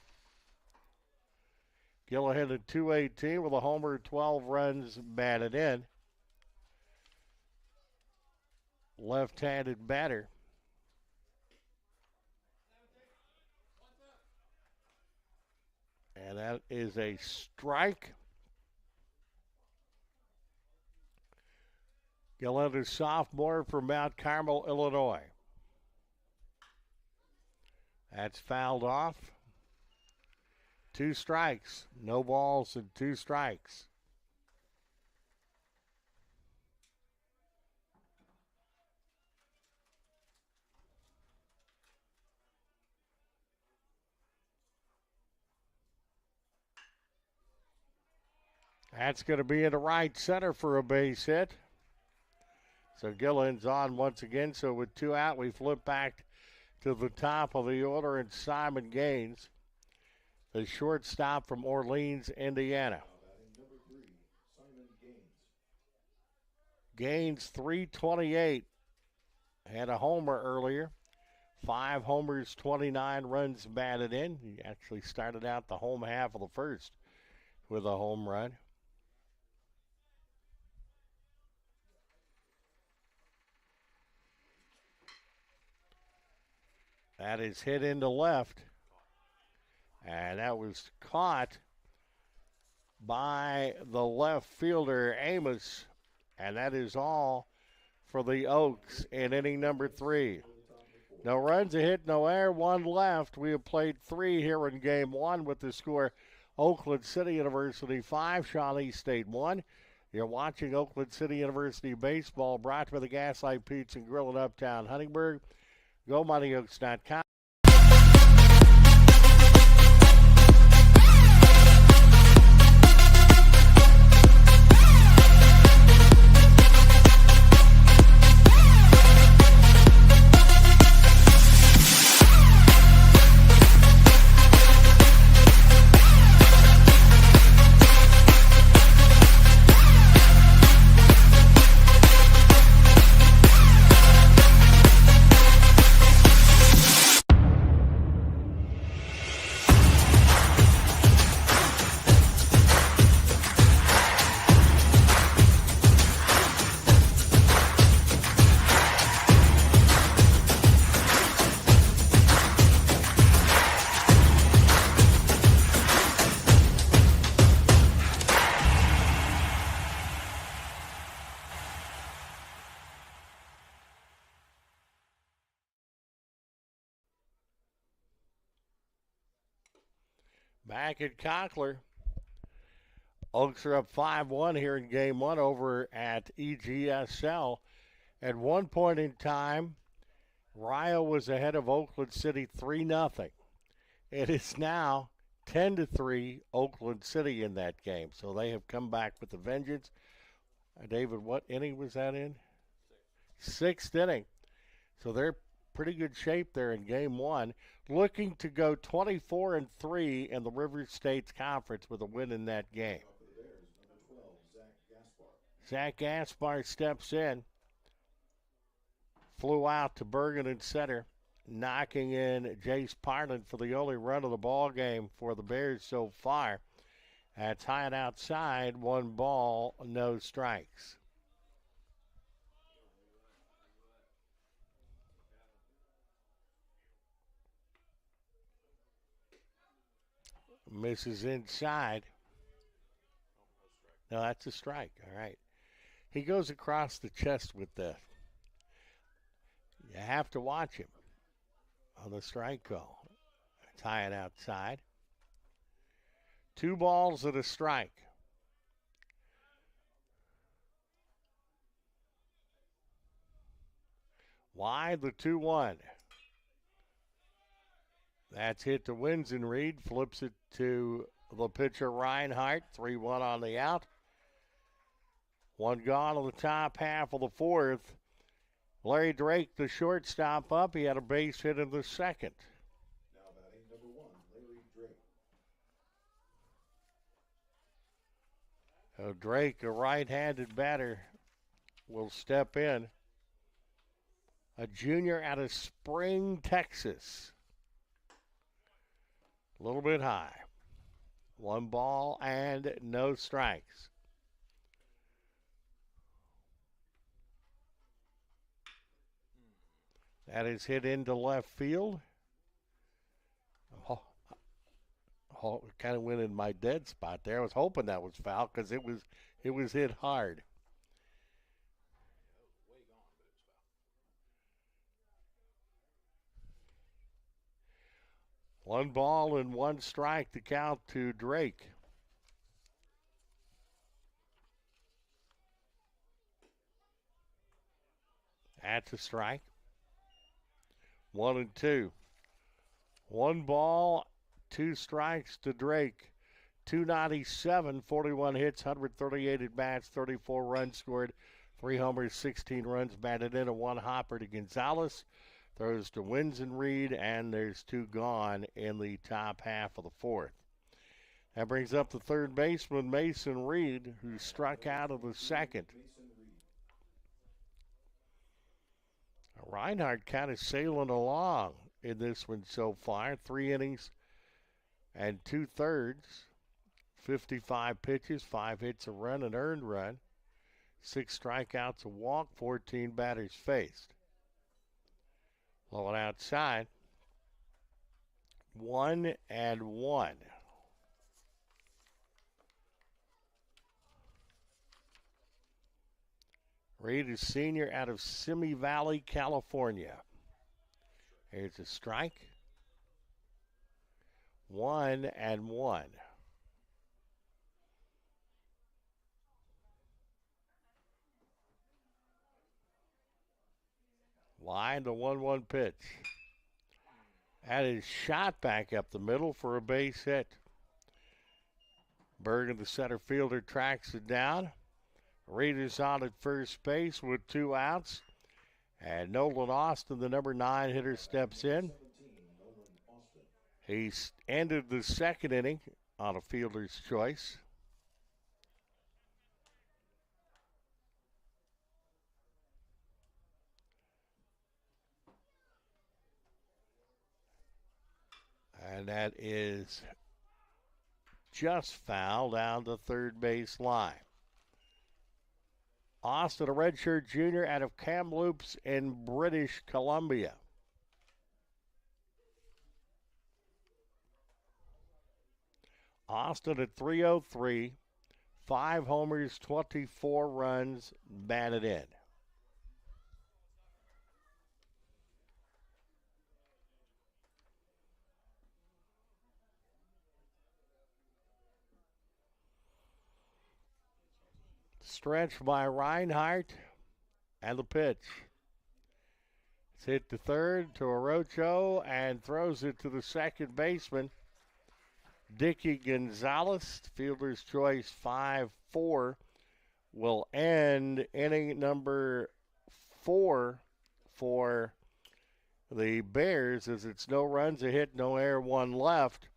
Gillihan at 218 with a homer, 12 runs batted in. Left-handed batter. And that is a strike. Gillihan is sophomore from Mount Carmel, Illinois. That's fouled off. 2 strikes. No balls and 2 strikes. That's going to be in the right center for a base hit. So Gillihan's on once again. So with 2 out, we flip back to the top of the order, and Simon Gaines, the shortstop from Orleans, Indiana. Number 3, Simon Gaines. Gaines, 328. Had a homer earlier. 5 homers, 29 runs batted in. He actually started out the home half of the first with a home run. That is hit into left. And that was caught by the left fielder, Amos. And that is all for the Oaks in inning number 3. No runs, a hit, no error, 1 left. We have played 3 here in game 1 with the score Oakland City University 5, Shawnee State 1. You're watching Oakland City University Baseball, brought to you by the Gaslight Pizza and Grill in Uptown Huntingburg. GoMightyOaks.com. Back at Conkler, Oaks are up 5-1 here in game one over at EGSL. At one point in time, Rio was ahead of Oakland City 3-0. It is now 10-3 Oakland City in that game. So they have come back with a vengeance. David, what inning was that in? Sixth inning. So they're pretty good shape there in game one. Looking to go 24-3 in the River States Conference with a win in that game. Zach Gaspar steps in. Flew out to Bergen in center, knocking in Jace Parlin for the only run of the ball game for the Bears so far. That's high and outside, 1 ball, no strikes. Misses inside. No, that's a strike. All right. He goes across the chest with the. You have to watch him on the strike call. Tie it outside. 2 balls and a strike. Wide, the 2-1. That's hit to Winsenreed. Flips it to the pitcher Reinhardt. 3-1 on the out. 1 gone on the top half of the fourth. Larry Drake, the shortstop, up. He had a base hit in the second. Now batting number 1, Larry Drake. Drake, a right-handed batter, will step in. A junior out of Spring, Texas. A little bit high. 1 ball and no strikes. That is hit into left field. Kind of went in my dead spot there. I was hoping that was foul because it was hit hard. One ball and 1 strike to count to Drake. That's a strike. 1-2. 1 ball, 2 strikes to Drake. 297, 41 hits, 138 at bats, 34 runs scored, 3 homers, 16 runs batted in, a 1 hopper to Gonzalez. Throws to Winsenreed, and there's 2 gone in the top half of the fourth. That brings up the third baseman, Mason Reed, who struck out of the second. Reinhardt kind of sailing along in this one so far. 3 innings and 2/3. 55 pitches, 5 hits, a run, an earned run. 6 strikeouts, a walk, 14 batters faced. Low and outside. 1-1. Reed is senior out of Simi Valley, California. Here's a strike. 1-1. Line the 1-1 pitch. That is shot back up the middle for a base hit. Bergen, the center fielder, tracks it down. Reed is on at first base with 2 outs. And Nolan Austin, the number 9 hitter, steps in. He ended the second inning on a fielder's choice. And that is just foul down the third base line. Austin, a redshirt junior out of Kamloops in British Columbia. Austin at 303, 5 homers, 24 runs batted in. Stretch by Reinhardt, and the pitch. It's hit to third to Orocho and throws it to the second baseman, Dicky Gonzalez. Fielder's choice 5-4 will end inning number 4 for the Bears, as it's no runs, a hit, no error, 1 left.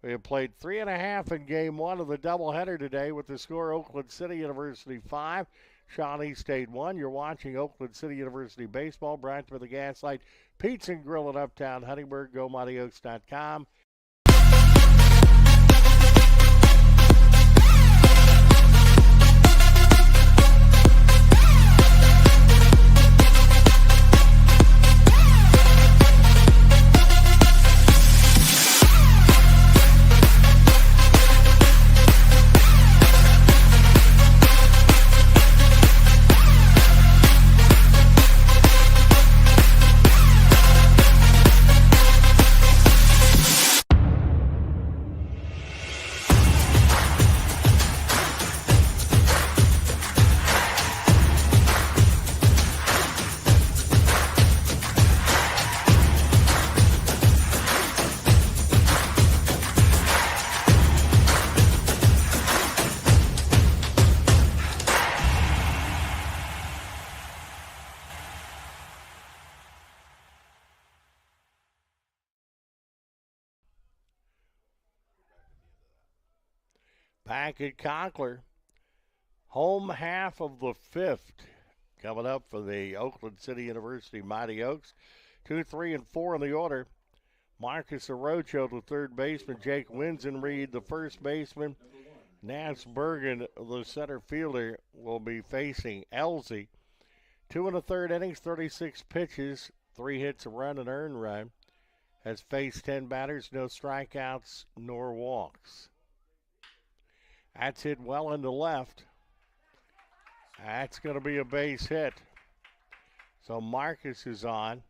We have played 3.5 in game 1 of the doubleheader today with the score Oakland City University 5, Shawnee State 1. You're watching Oakland City University baseball, brought to you by the Gaslight Pizza and Grill in Uptown Huntingburg. GoMightyOaks.com. Back at Conkler, home half of the 5th coming up for the Oakland City University Mighty Oaks. 2, 3, and 4 in the order. Marcus Orocho, the third baseman. Jake Winsenreed, the first baseman. Nance Bergen, the center fielder, will be facing Elsie. 2 1/3 innings, 36 pitches, 3 hits, a run, an earned run. Has faced 10 batters, no strikeouts nor walks. That's hit well into left. That's going to be a base hit. So Marcus is on.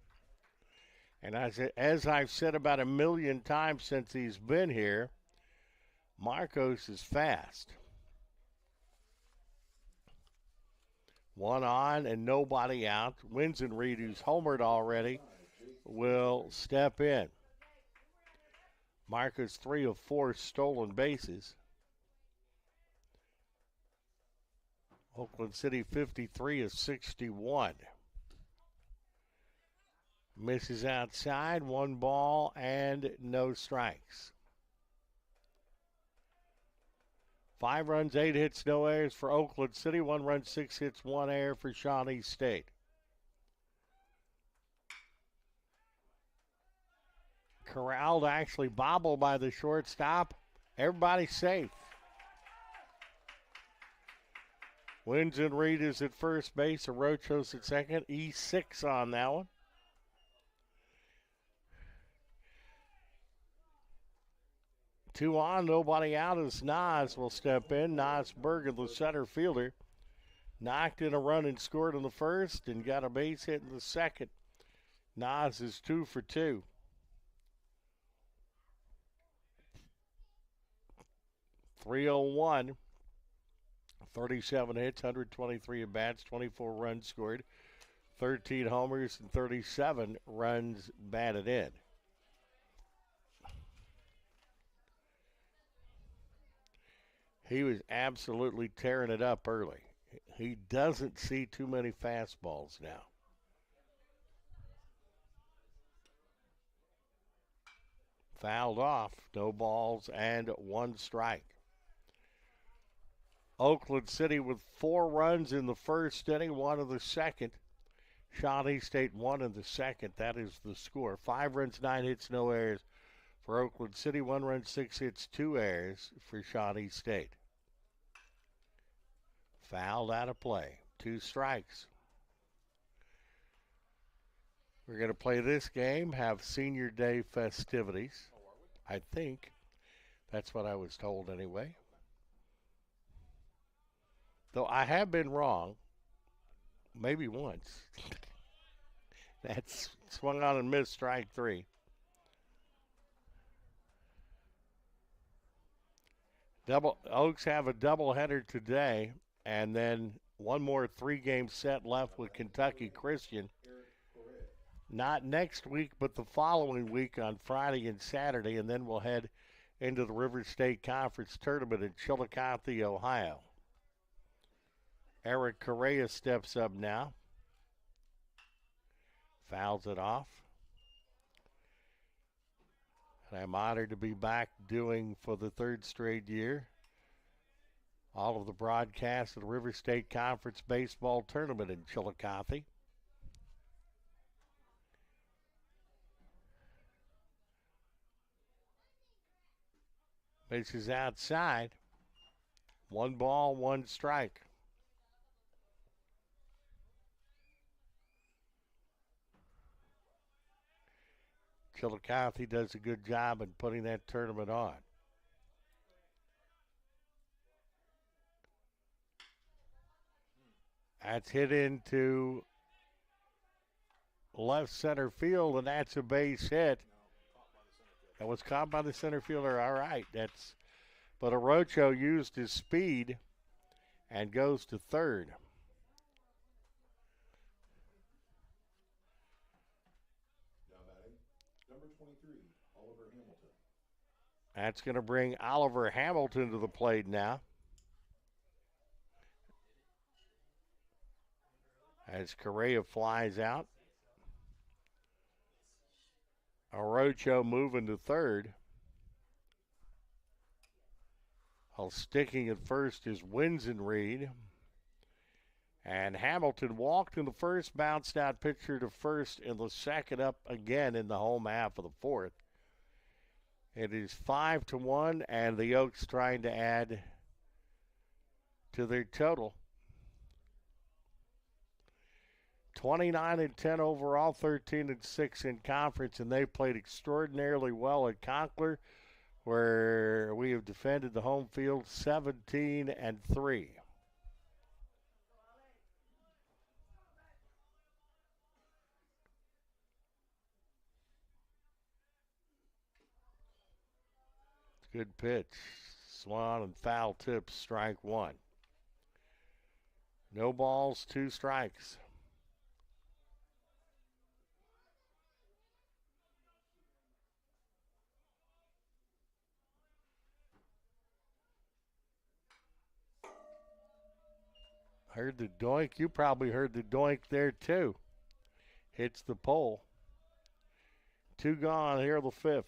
And as I've said about 1,000,000 times since he's been here, Marcos is fast. 1 on and nobody out. Winsenreed, who's homered already, will step in. Marcus 3 of 4 stolen bases. Oakland City 53 of 61. Misses outside, 1 ball and no strikes. 5 runs, 8 hits, no errors for Oakland City. 1 run, 6 hits, 1 error for Shawnee State. Corralled, actually bobbled by the shortstop. Everybody's safe. Winsenreed is at first base. Orocho's at second. E6 on that one. Two on, nobody out as Nas will step in. Nas Bergen, the center fielder, knocked in a run and scored in the first and got a base hit in the second. Nas is 2 for 2. .301, 37 hits, 123 at bats, 24 runs scored, 13 homers and 37 runs batted in. He was absolutely tearing it up early. He doesn't see too many fastballs now. Fouled off, no balls and 1 strike. Oakland City with 4 runs in the first inning, 1 in the second. Shawnee State 1 in the second. That is the score. 5 runs, 9 hits, no errors for Oakland City. 1 run, 6 hits, 2 errors for Shawnee State. Fouled out of play. 2 strikes. We're going to play this game, have senior day festivities. I think. That's what I was told anyway. Though I have been wrong. Maybe once. That's swung on and missed, strike 3. Oaks have a doubleheader today, and then one more 3-game set left with Kentucky Christian. Not next week, but the following week on Friday and Saturday, and then we'll head into the River State Conference Tournament in Chillicothe, Ohio. Eric Correa steps up now. Fouls it off. And I'm honored to be back doing for the 3rd straight year all of the broadcasts of the River State Conference Baseball Tournament in Chillicothe. This is outside. 1 ball, 1 strike. Chillicothe does a good job in putting that tournament on. That's hit into left center field, and that's a base hit. That was caught by the center fielder. All right, but Orocho used his speed and goes to third. Now batting, number 23, Oliver Hamilton. That's going to bring Oliver Hamilton to the plate now. As Correa flies out. Orocho moving to third. Sticking at first is Winsenreed. And Hamilton walked in the first, bounced out pitcher to first in the second, up again in the home half of the 4th. It is 5-1, and the Oaks trying to add to their total. 29-10 overall, 13-6 in conference, and they played extraordinarily well at Conkler, where we have defended the home field 17-3. Good pitch. Swan and foul tip, strike 1. No balls, 2 strikes. Heard the doink. You probably heard the doink there too. Hits the pole. 2 gone here, the 5th.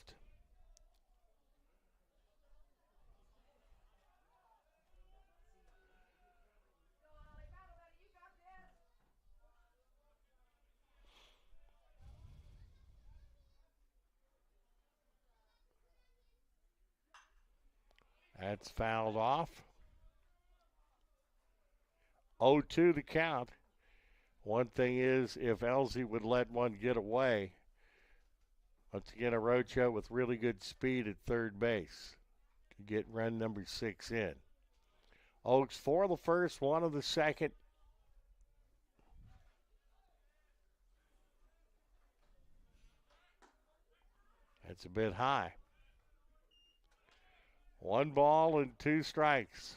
That's fouled off. 0-2 the count. One thing is, if Elsie would let one get away, once again, Orocho with really good speed at third base to get run number 6 in. Oaks 4 of the first, 1 of the second. That's a bit high. 1 ball and 2 strikes.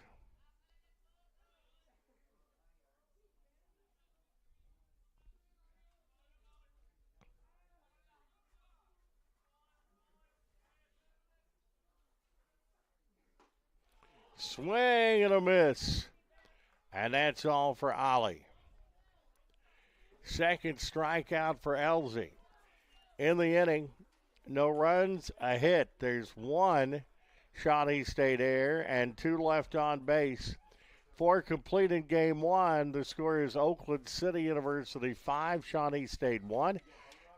Swing and a miss. And that's all for Ollie. Second strikeout for Elsie. In the inning, no runs, a hit. There's one Shawnee State error and 2 left on base. 4 complete in game 1. The score is Oakland City University 5, Shawnee State 1.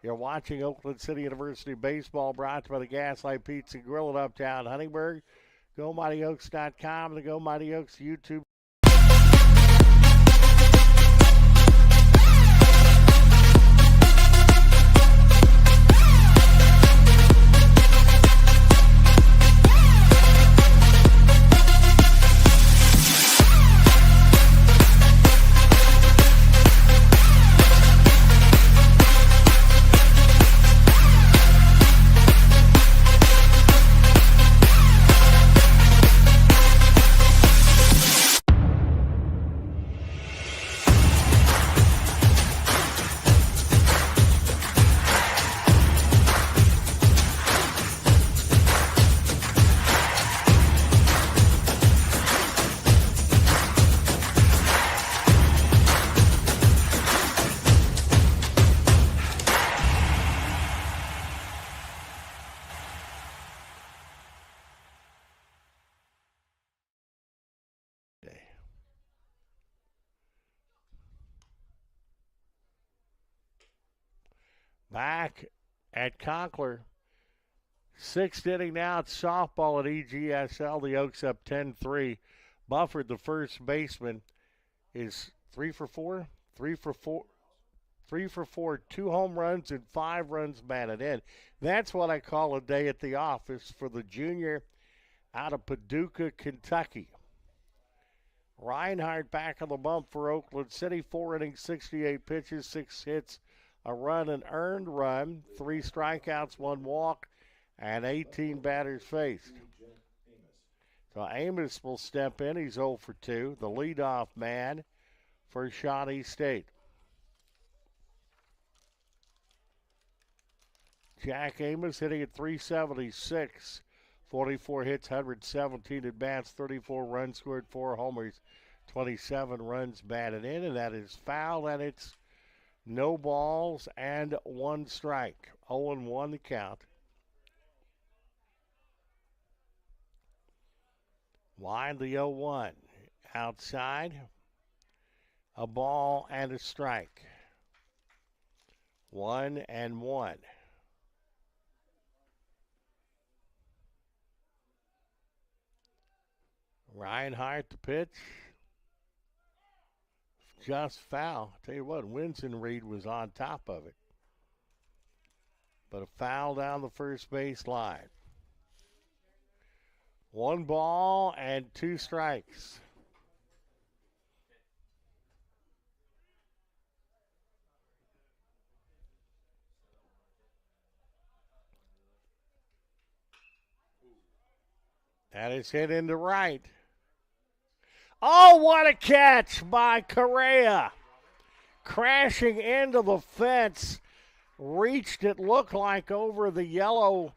You're watching Oakland City University baseball, brought to you by the Gaslight Pizza Grill in Uptown Huntingburg. GoMightyOaks.com and the Go Mighty Oaks YouTube. Back at Conkler. 6th inning now. It's softball at EGSL. The Oaks up 10-3. Bufford, the first baseman, is 3 for 4. 3 for 4. 3 for 4, 2 home runs and 5 runs batted in. That's what I call a day at the office for the junior out of Paducah, Kentucky. Reinhardt back on the bump for Oakland City. 4 innings, 68 pitches, 6 hits, a run, an earned run, 3 strikeouts, 1 walk, and 18 batters faced. So Amos will step in. He's 0 for 2, the leadoff man for Shawnee State. Jack Amos hitting at 376, 44 hits, 117 at bats, 34 runs scored, 4 homers, 27 runs batted in, and that is foul, and it's no balls and 1 strike. 0-1 the count. Wide the 0-1. Outside, a ball and a strike. 1-1. Reinhardt the pitch. Just foul. Tell you what, Winston Reed was on top of it. But a foul down the first base line. 1 ball and 2 strikes. That is hit into right. Oh, what a catch by Correa. Crashing into the fence. Reached it, looked like over the yellow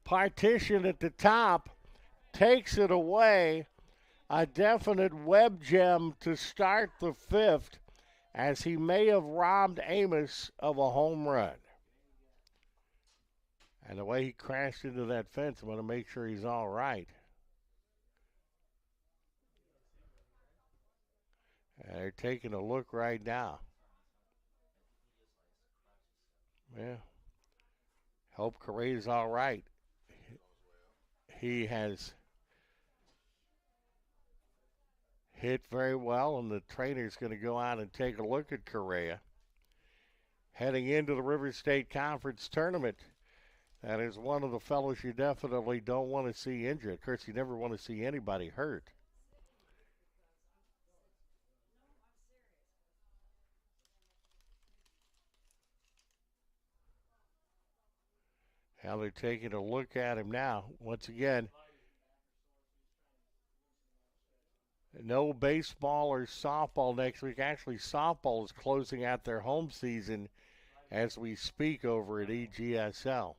partition at the top. Takes it away. A definite web gem to start the 5th, as he may have robbed Amos of a home run. And the way he crashed into that fence, I'm going to make sure he's all right. They're taking a look right now. Yeah. Hope Correa's all right. He has hit very well, and the trainer's going to go out and take a look at Correa. Heading into the River State Conference tournament, that is one of the fellows you definitely don't want to see injured. Of course, you never want to see anybody hurt. Now they're taking a look at him now. Once again, no baseball or softball next week. Actually, softball is closing out their home season as we speak over at EGSL.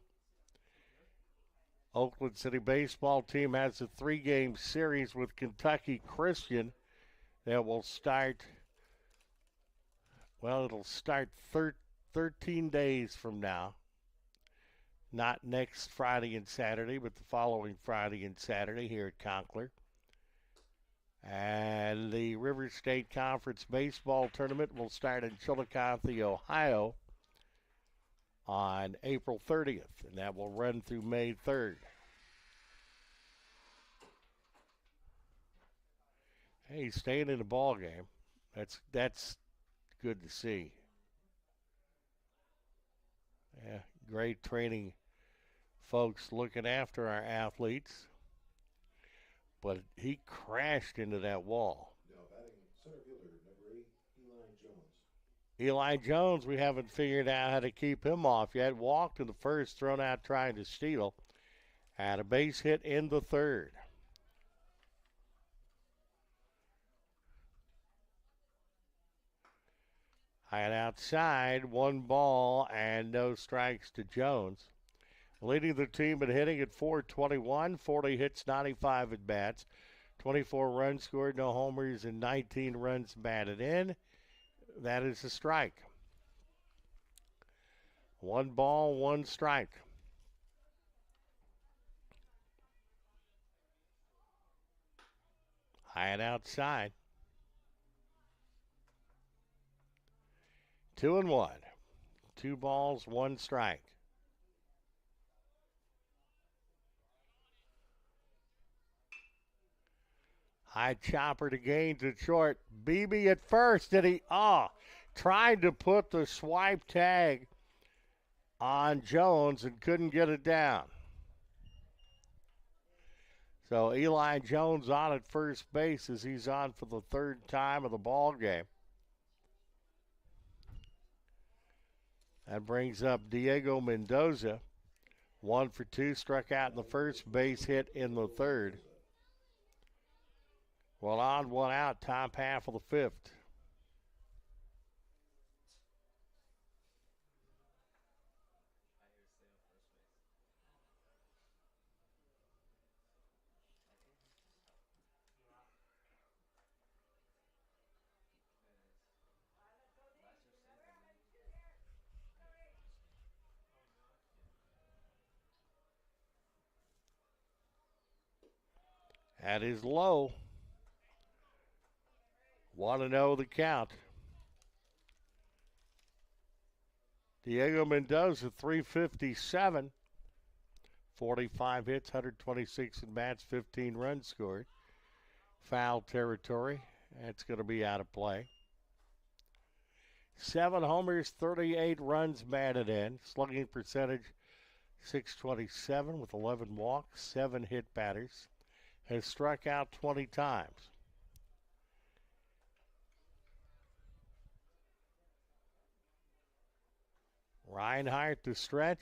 Oakland City baseball team has a 3-game series with Kentucky Christian that will start, well, it'll start 13 days from now. Not next Friday and Saturday, but the following Friday and Saturday here at Conkler. And the River State Conference baseball tournament will start in Chillicothe, Ohio on April 30th, and that will run through May 3rd. Hey, he's staying in the ball game. That's good to see. Yeah, great training folks looking after our athletes. But he crashed into that wall. Now batting center fielder number 8, Eli Jones. Eli Jones, we haven't figured out how to keep him off yet. Walked in the first, thrown out trying to steal. Had a base hit in the third. And outside, 1 ball and no strikes to Jones. Leading the team in hitting at .421, 40 hits, 95 at bats, 24 runs scored, no homers, and 19 runs batted in. That is a strike. 1 ball, 1 strike. High and outside. 2-1. 2 balls, 1 strike. High chopper to Gaines at short. Beebe at first. Did he? Tried to put the swipe tag on Jones and couldn't get it down. So Eli Jones on at first base as he's on for the 3rd time of the ball game. That brings up Diego Mendoza. 1 for 2, struck out in the first, base hit in the 3rd. Well, on, 1 out, top half of the 5th. That is low. 1-0 the count. Diego Mendoza, 357. 45 hits, 126 at bats, 15 runs scored. Foul territory. That's going to be out of play. 7 homers, 38 runs batted in. Slugging percentage, .627 with 11 walks, 7 hit batters. Has struck out 20 times. Reinhardt to stretch.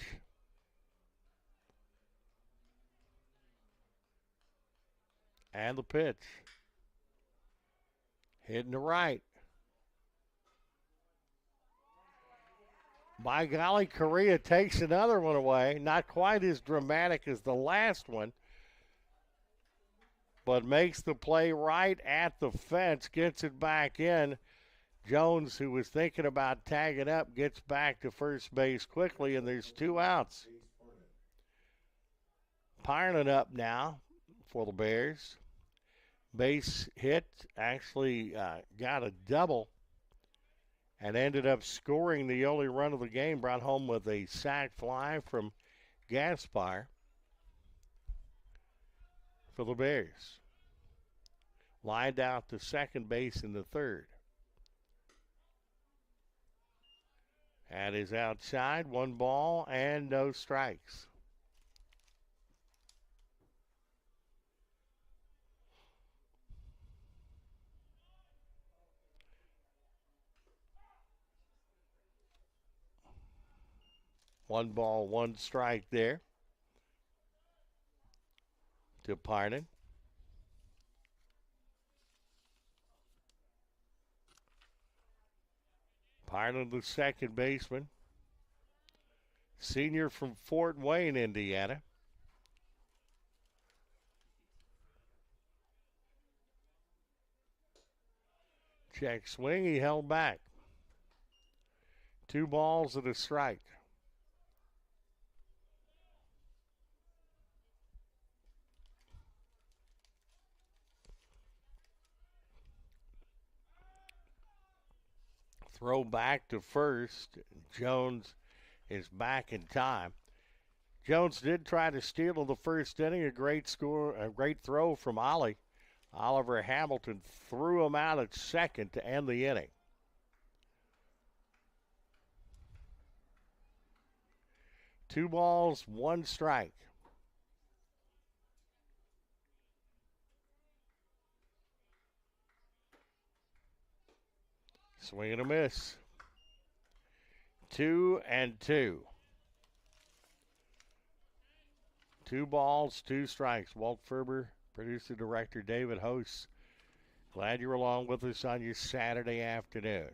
And the pitch. Hitting the right. By golly, Correa takes another one away. Not quite as dramatic as the last one, but makes the play right at the fence, gets it back in. Jones, who was thinking about tagging up, gets back to first base quickly, and there's 2 outs. Parnan up now for the Bears. Base hit, actually got a double and ended up scoring the only run of the game, brought home with a sac fly from Gaspar for the Bears. Lined out to second base in the 3rd. That is outside, 1 ball and no strikes. One ball, 1 strike there to Parnan. Parnan, the second baseman. Senior from Fort Wayne, Indiana. Check swing. He held back. 2 balls and a strike. Throw back to first. Jones is back in time. Jones did try to steal in the first inning. A great throw from Ollie. Oliver Hamilton threw him out at second to end the inning. Two balls, one strike. Swing and a miss. 2-2. 2 balls, 2 strikes. Walt Ferber, producer director David Host. Glad you're along with us on your Saturday afternoon.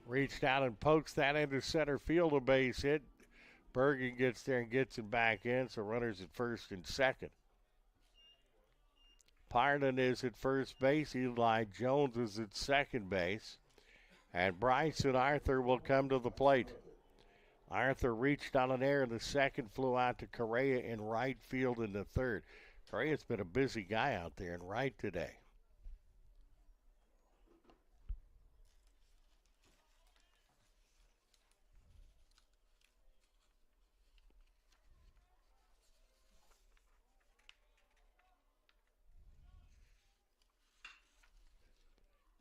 Reached out and pokes that into center field, a base hit. Bergen gets there and gets it back in, so runners at first and second. Parden is at first base. Eli Jones is at second base. And Bryson Arthur will come to the plate. Arthur reached on an air in the second, flew out to Correa in right field in the third. Correa's been a busy guy out there in right today.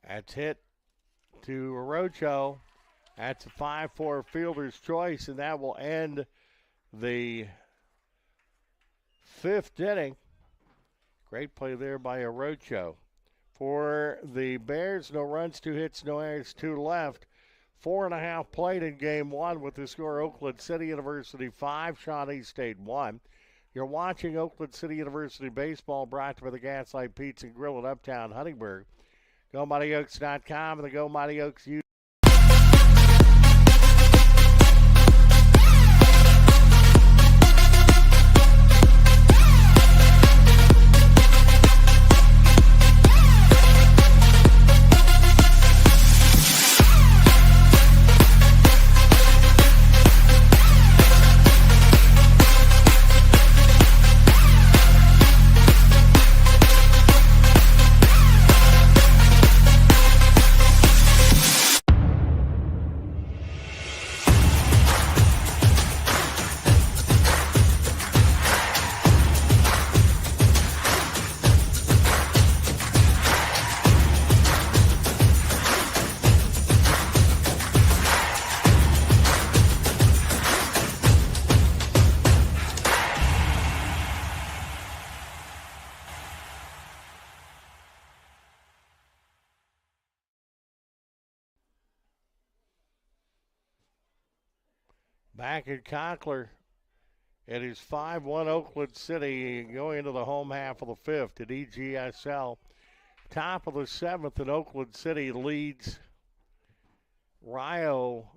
That's hit to Orocho. That's a 5-4 fielder's choice, and that will end the 5th inning. Great play there by Orocho. For the Bears, no runs, 2 hits, no errors, 2 left. 4.5 played in game 1 with the score Oakland City University 5, Shawnee State 1. You're watching Oakland City University baseball, brought to you by the Gaslight Pizza and Grill in Uptown Huntingburg. GoMightyOaks.com and the Go Mighty Oaks YouTube. Back at Conkler, it is 5-1 Oakland City going into the home half of the 5th at EGSL. Top of the 7th, and Oakland City leads Rio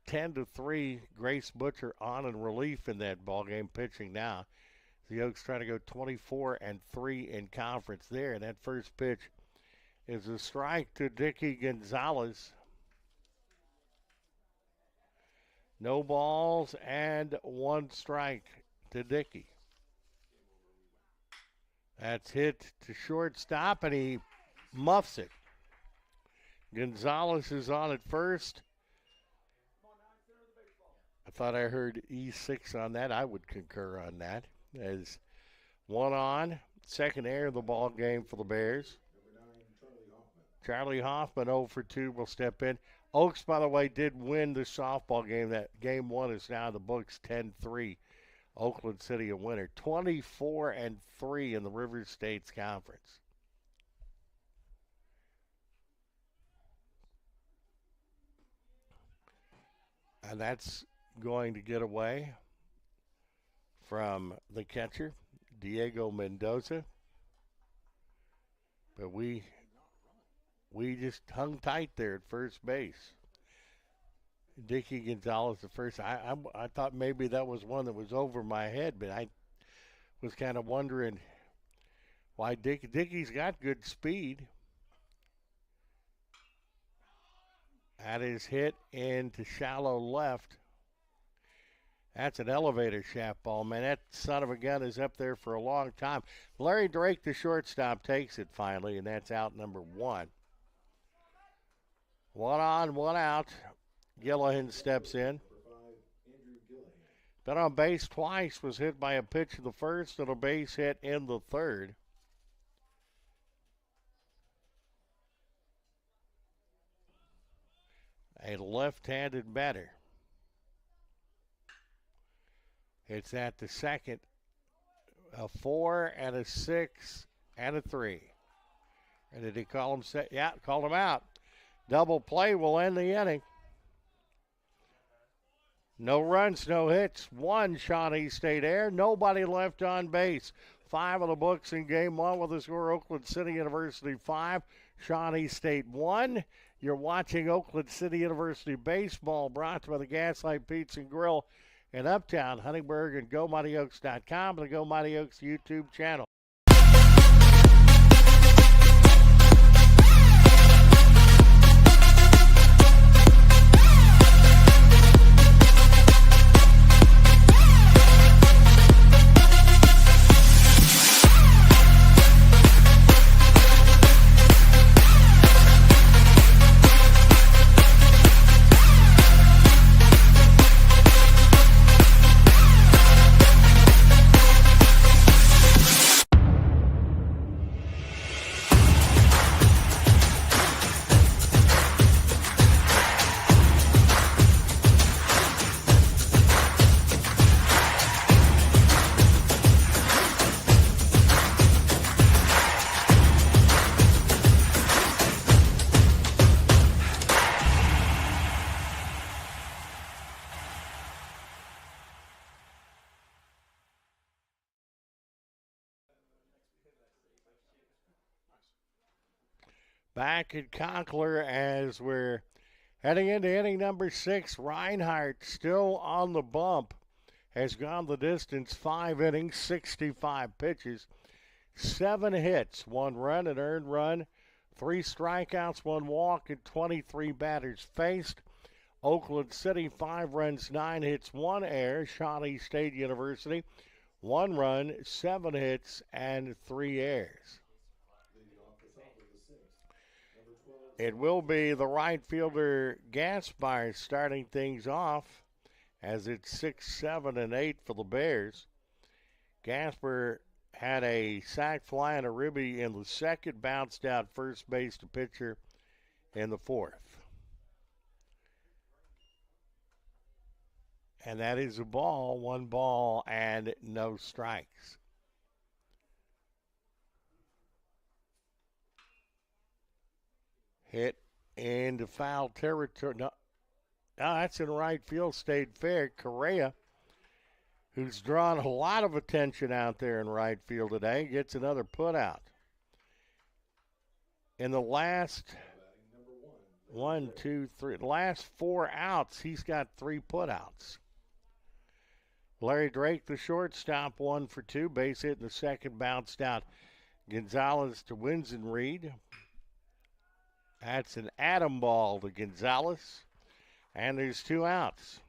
10-3. Grace Butcher on in relief in that ballgame, pitching now. The Oaks trying to go 24-3 in conference there. And that first pitch is a strike to Dickey Gonzalez. No balls and 1 strike to Dickey. That's hit to shortstop, and he muffs it. Gonzalez is on at first. I thought I heard E6 on that. I would concur on that. As 1 on, second error of the ball game for the Bears. Charlie Hoffman 0 for 2 will step in. Oaks, by the way, did win the softball game. That game 1 is now in the books, 10-3. Oakland City a winner. 24-3 in the River States Conference. And that's going to get away from the catcher, Diego Mendoza. But we just hung tight there at first base. Dickey Gonzalez at first. I thought maybe that was one that was over my head, but was kind of wondering why Dickey's got good speed. That is hit into shallow left. That's an elevator shaft ball, man. That son of a gun is up there for a long time. Larry Drake, the shortstop, takes it finally, and that's out number 1. 1 on, 1 out. Gillihan steps in. Been on base twice, was hit by a pitch in the first and a base hit in the third. A left-handed batter. It's at the second. A 4 and a 6 and a 3. And did he call him? Yeah, called him out. Double play will end the inning. No runs, no hits. 1 Shawnee State error. Nobody left on base. 5 of the books in game 1 with the score Oakland City University 5, Shawnee State 1. You're watching Oakland City University baseball, brought to you by the Gaslight Pizza and Grill in Uptown, Huntingburg, and GoMightyOaks.com and the Go Mighty Oaks YouTube channel. Back at Conkler as we're heading into inning number 6. Reinhardt still on the bump. Has gone the distance, 5 innings, 65 pitches, 7 hits, 1 run, an earned run, 3 strikeouts, 1 walk, and 23 batters faced. Oakland City, 5 runs, 9 hits, 1 error. Shawnee State University, 1 run, 7 hits, and 3 errors. It will be the right fielder Gaspar starting things off as it's 6, 7, and 8 for the Bears. Gaspar had a sac fly and a ribby in the second, bounced out first base to pitcher in the fourth. And that is a ball, 1 ball and no strikes. Hit into foul territory. No, that's in right field, stayed fair. Correa, who's drawn a lot of attention out there in right field today, gets another put out. In the last last 4 outs, he's got 3 putouts. Larry Drake, the shortstop, 1 for 2. Base hit in the second, bounced out. Gonzalez to Winsenreed. That's an atom ball to Gonzalez. And there's 2 outs.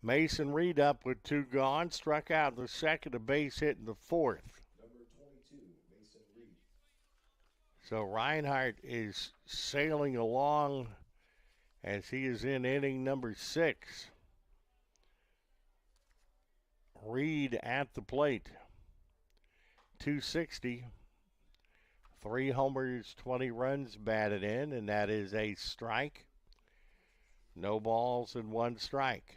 Mason Reed up with 2 gone. Struck out in the second, a base hit in the fourth. Number 22, Mason Reed. So Reinhardt is sailing along as he is in inning number 6. Reed at the plate. 260. 3 homers, 20 runs batted in, and that is a strike. No balls and 1 strike.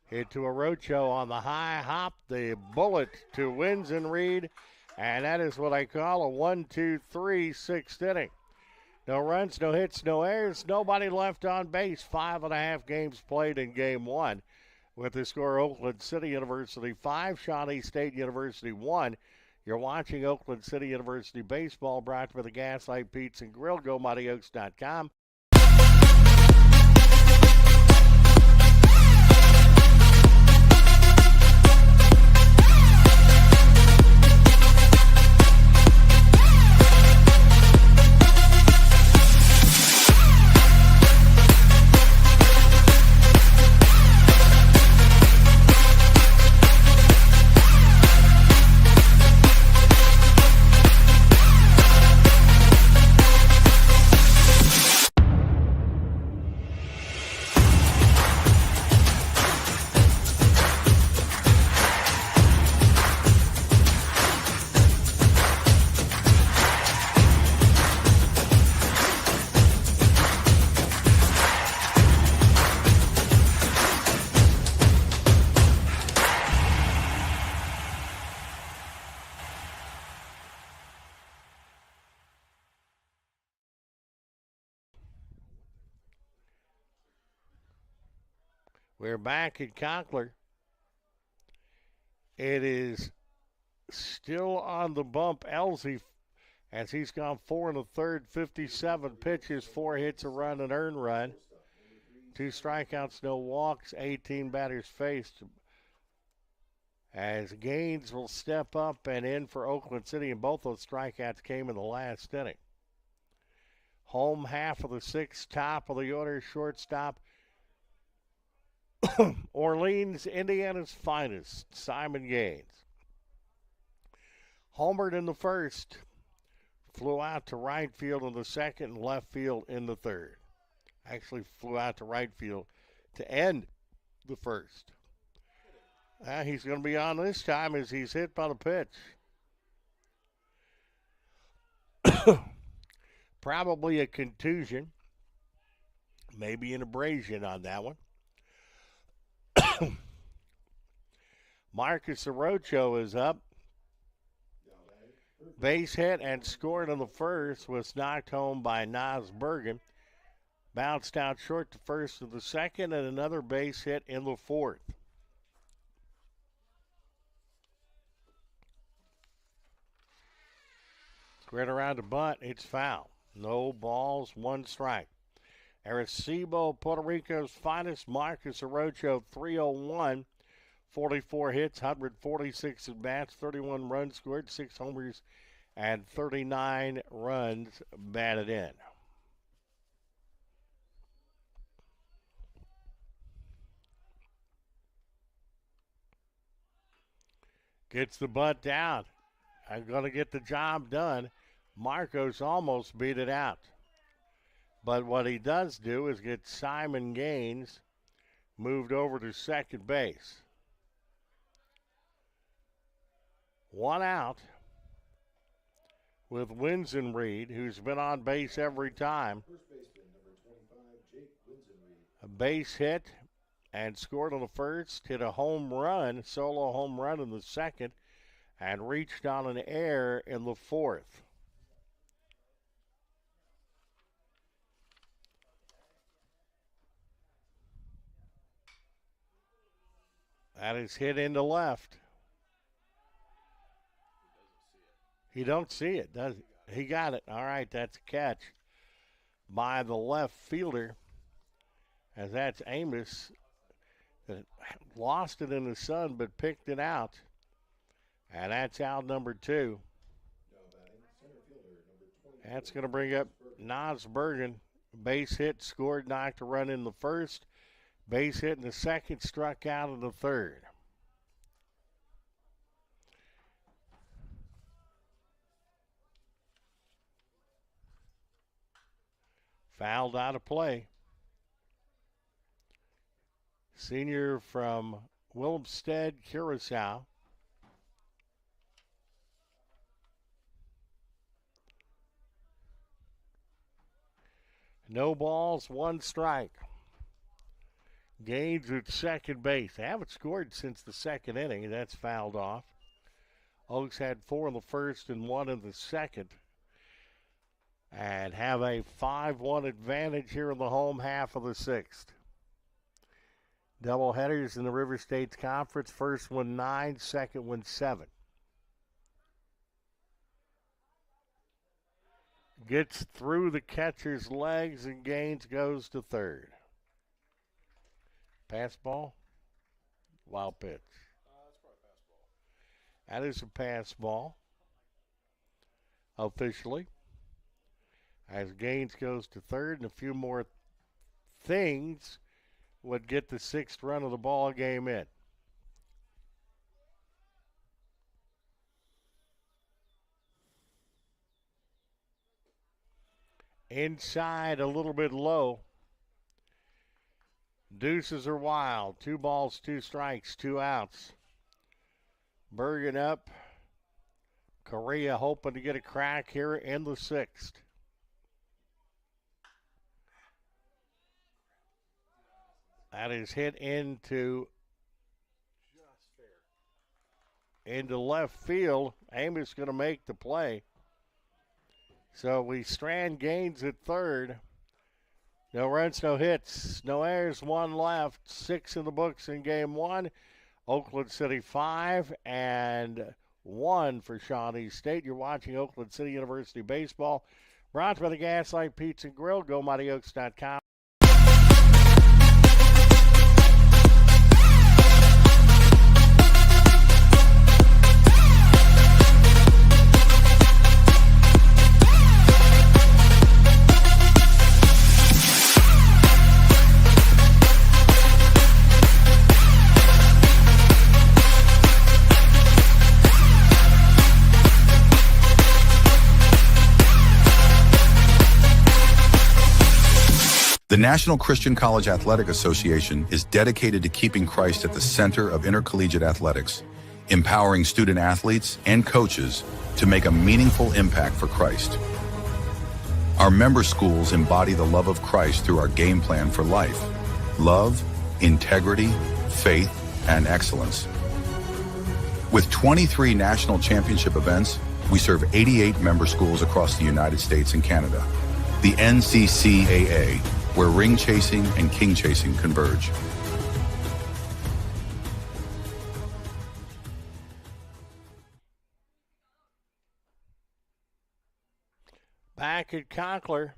Hit to Arocho on the high hop, the bullet to Winsenreed, and that is what I call a 1-2-3 6th inning. No runs, no hits, no errors, nobody left on base. 5.5 games played in game 1. With the score, Oakland City University 5, Shawnee State University 1. You're watching Oakland City University baseball, brought to you by the Gaslight Pizza and Grill, GoMightyOaks.com. We're back at Conkler. It is still on the bump, Elsie, as he's gone 4 in the third, 57 pitches, 4 hits, a run, an earned run. 2 strikeouts, no walks, 18 batters faced. As Gaines will step up and in for Oakland City, and both those strikeouts came in the last inning. Home half of the 6th, top of the order, shortstop. Orleans, Indiana's finest, Simon Gaines. Homered in the first, flew out to right field in the second, and left field in the third. Actually flew out to right field to end the first. He's going to be on this time as he's hit by the pitch. Probably a contusion, maybe an abrasion on that one. Marcus Arocho is up. Base hit and scored in the first, was knocked home by Nas Bergen. Bounced out short to first in the second, and another base hit in the fourth. Squared around the bunt, it's foul. No balls, 1 strike. Arecibo, Puerto Rico's finest, Marcus Arocho, 301, 44 hits, 146 at bats, 31 runs scored, 6 homers, and 39 runs batted in. Gets the bunt down. I'm going to get the job done. Marcos almost beat it out. But what he does do is get Simon Gaines moved over to second base. 1 out with Winsenreed, who's been on base every time. First baseman, number 25, Jake Winsenreed. A base hit and scored on the first, hit a home run, solo home run in the second, and reached on an error in the fourth. That is hit into left. He don't see it, does he? He got it. All right, that's a catch by the left fielder. As that's Amos that lost it in the sun but picked it out. And that's out number 2. That's going to bring up Nas Bergen. Base hit, scored, knocked a run in the first. Base hit in the second, struck out in the third. Fouled out of play. Senior from Wilmstead, Curacao. No balls, 1 strike. Gaines at second base. They haven't scored since the second inning. That's fouled off. Oaks had 4 in the first and 1 in the second. And have a 5-1 advantage here in the home half of the 6th. Double headers in the River States Conference. First one 9, second one 7. Gets through the catcher's legs and Gaines goes to third. Pass ball? Wild pitch. That's probably pass ball. That is a pass ball. Officially. As Gaines goes to third, and a few more things would get the 6th run of the ball game in. Inside a little bit low. Deuces are wild. 2 balls, 2 strikes, 2 outs. Bergen up. Correa hoping to get a crack here in the 6th. That is hit into left field. Amos going to make the play. So we strand Gaines at third. No runs, no hits, no errors, one left. 6 in the books in game one. Oakland City 5 and 1 for Shawnee State. You're watching Oakland City University Baseball. Brought to you by the Gaslight Pizza and Grill. GoMightyOaks.com. The National Christian College Athletic Association is dedicated to keeping Christ at the center of intercollegiate athletics, empowering student athletes and coaches to make a meaningful impact for Christ. Our member schools embody the love of Christ through our game plan for life: love, integrity, faith, and excellence. With 23 national championship events, we serve 88 member schools across the United States and Canada. The NCCAA, where ring chasing and king chasing converge. Back at Conkler,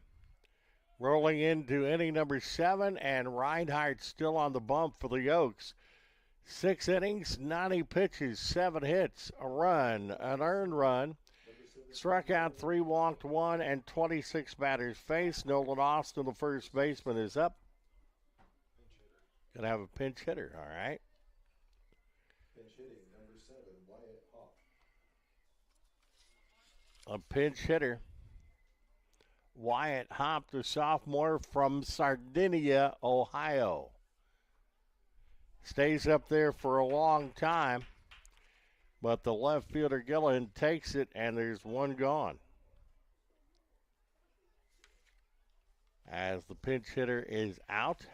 rolling into inning number 7, and Reinhardt still on the bump for the Oaks. 6 innings, 90 pitches, 7 hits, a run, an earned run. Struck out 3, walked 1, and 26 batters faced. Nolan Austin, the first baseman, is up. Gonna have a pinch hitter, all right. Pinch hitting, number 7, Wyatt Hawk. A pinch hitter. Wyatt Hop, the sophomore from Sardinia, Ohio. Stays up there for a long time, but the left fielder Gillihan takes it, and there's one gone. As the pinch hitter is out.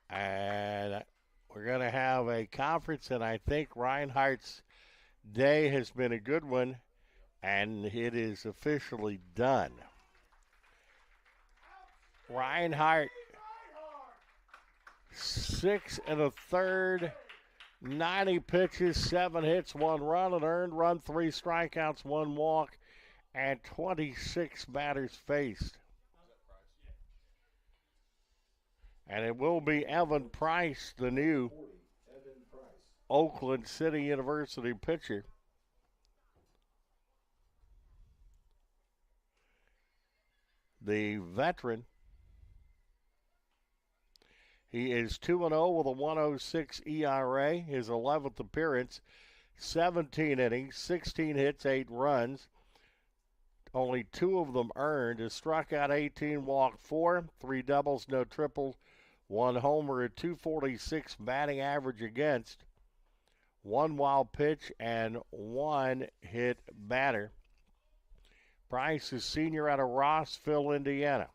And we're going to have a conference, and I think Reinhardt's day has been a good one, and it is officially done. Reinhardt, 6 1/3, 90 pitches, 7 hits, 1 run, an earned run, 3 strikeouts, 1 walk, and 26 batters faced. And it will be Evan Price, the new Oakland City University pitcher. The veteran. He is 2-0 with a 1.06 ERA. His 11th appearance, 17 innings, 16 hits, 8 runs. Only 2 of them earned. Has struck out 18, walked 4, 3 doubles, no triples, 1 homer, a 246 batting average against, 1 wild pitch, and 1 hit batter. Price is senior out of Rossville, Indiana.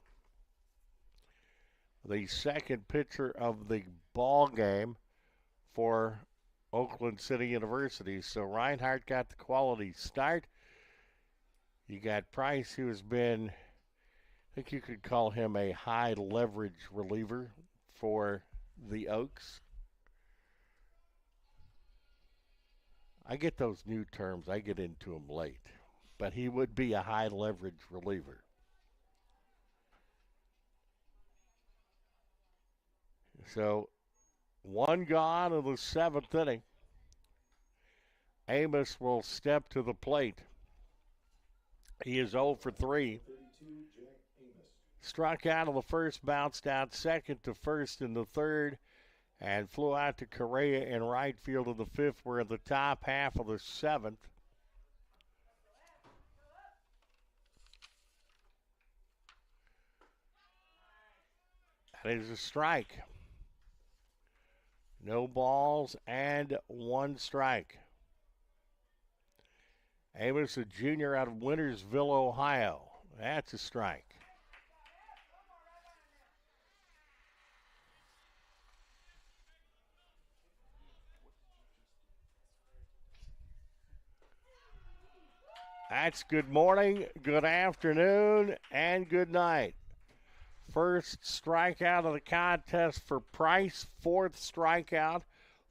The second pitcher of the ball game for Oakland City University. So Reinhardt got the quality start. You got Price, who has been, I think you could call him a high leverage reliever for the Oaks. I get those new terms. I get into them late. But he would be a high leverage reliever. So, 1 gone in the 7th inning. Amos will step to the plate. He is 0 for 3. Struck out in the first, bounced out second to first in the third, and flew out to Correa in right field in the 5th. We're in the top half of the 7th. That is a strike. No balls and 1 strike. Amos, a junior out of Wintersville, Ohio. That's a strike. That's good morning, good afternoon, and good night. First strikeout of the contest for Price, fourth strikeout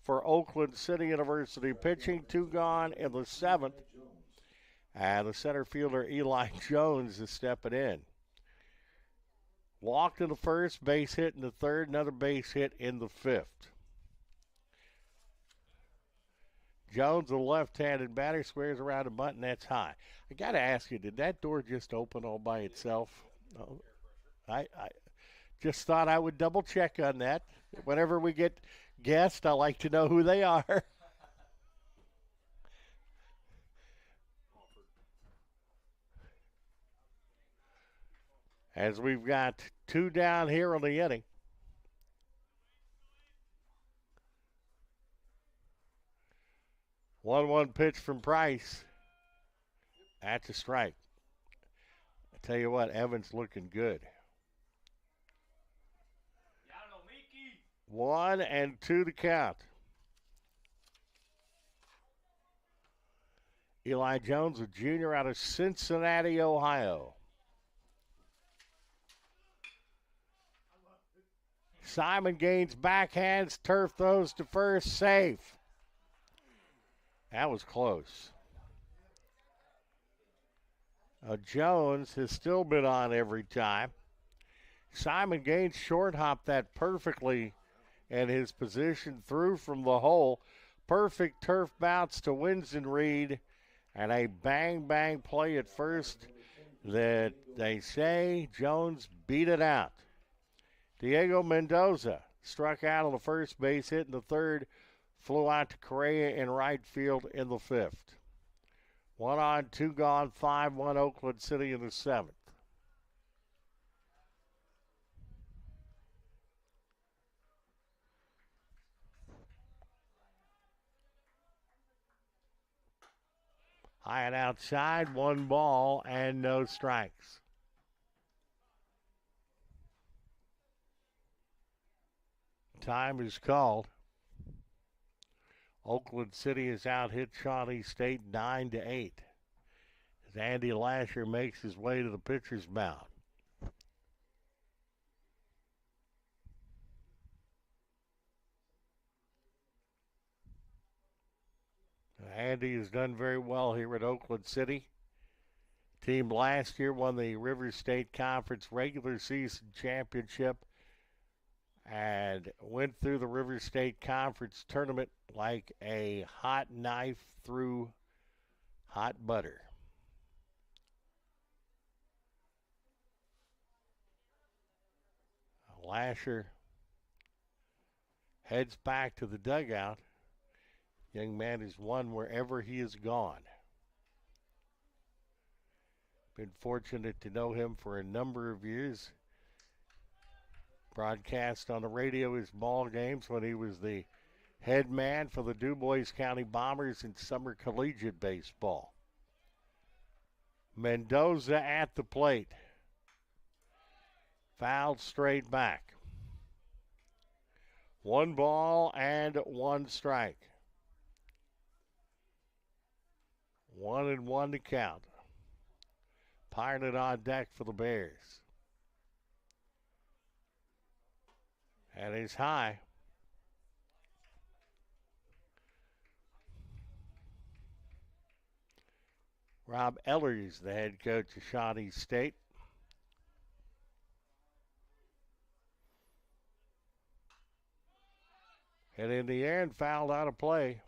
for Oakland City University pitching. 2 gone in the seventh. And the center fielder Eli Jones is stepping in. Walked in the first, base hit in the third, another base hit in the fifth. Jones, the left-handed batter, squares around the bunt, and that's high. I got to ask you, did that door just open all by itself? Oh, I just thought I would double check on that. Whenever we get guests, I like to know who they are. As we've got 2 down here on the inning. One pitch from Price. That's a strike. I tell you what, Evans looking good. 1-2 to count. Eli Jones, a junior out of Cincinnati, Ohio. Simon Gaines backhands, turf throws to first, safe. That was close. Jones has still been on every time. Simon Gaines short hopped that perfectly in his position, through from the hole. Perfect turf bounce to Winston Reed, and a bang play at first that they say Jones beat it out. Diego Mendoza struck out on the first base hit in the third, flew out to Correa in right field in the fifth. 1 on, 2 gone, 5-1 Oakland City in the seventh. High and outside, 1 ball and no strikes. Time is called. Oakland City has out-hit Shawnee State 9-8. As Andy Lasher makes his way to the pitcher's mound. Andy has done very well here at Oakland City. Team last year won the River State Conference regular season championship and went through the River State Conference tournament like a hot knife through hot butter. Lasher heads back to the dugout. Young man has won wherever he has gone. Been fortunate to know him for a number of years. Broadcast on the radio his ball games when he was the head man for the DuBois County Bombers in summer collegiate baseball. Mendoza at the plate. Fouled straight back. 1 ball and 1 strike. 1-1 to count. Pilot on deck for the Bears. And he's high. Rob Ellers, the head coach of Shawnee State. And in the air and fouled out of play.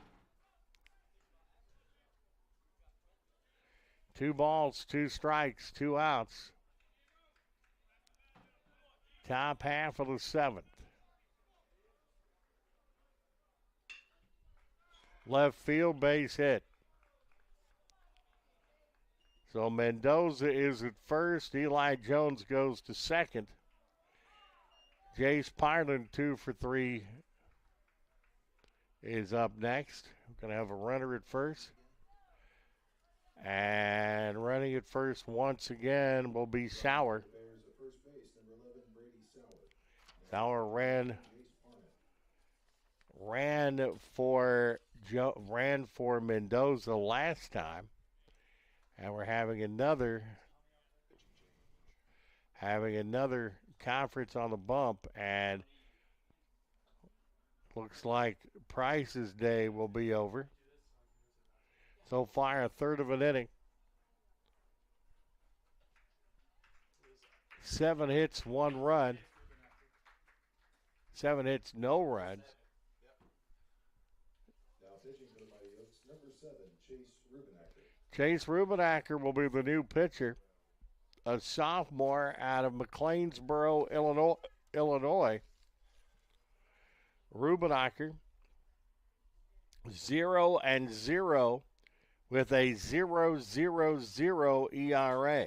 2 balls, 2 strikes, 2 outs. Top half of the seventh. Left field base hit. So Mendoza is at first. Eli Jones goes to second. Jace Pyland, 2 for 3, is up next. We're going to have a runner at first. And running at first once again will be Sauer. Sauer ran for Mendoza last time And we're having another conference on the bump, and looks like Price's day will be over. So far, a third of an inning. 7 hits, 1 run. 7 hits, no runs. Now pitching for the Mighty Oaks, number 7, Chase Rubenacker. Chase Rubenacker will be the new pitcher, a sophomore out of McLeansboro, Illinois. Rubenacker 0-0 with a 0.00 ERA.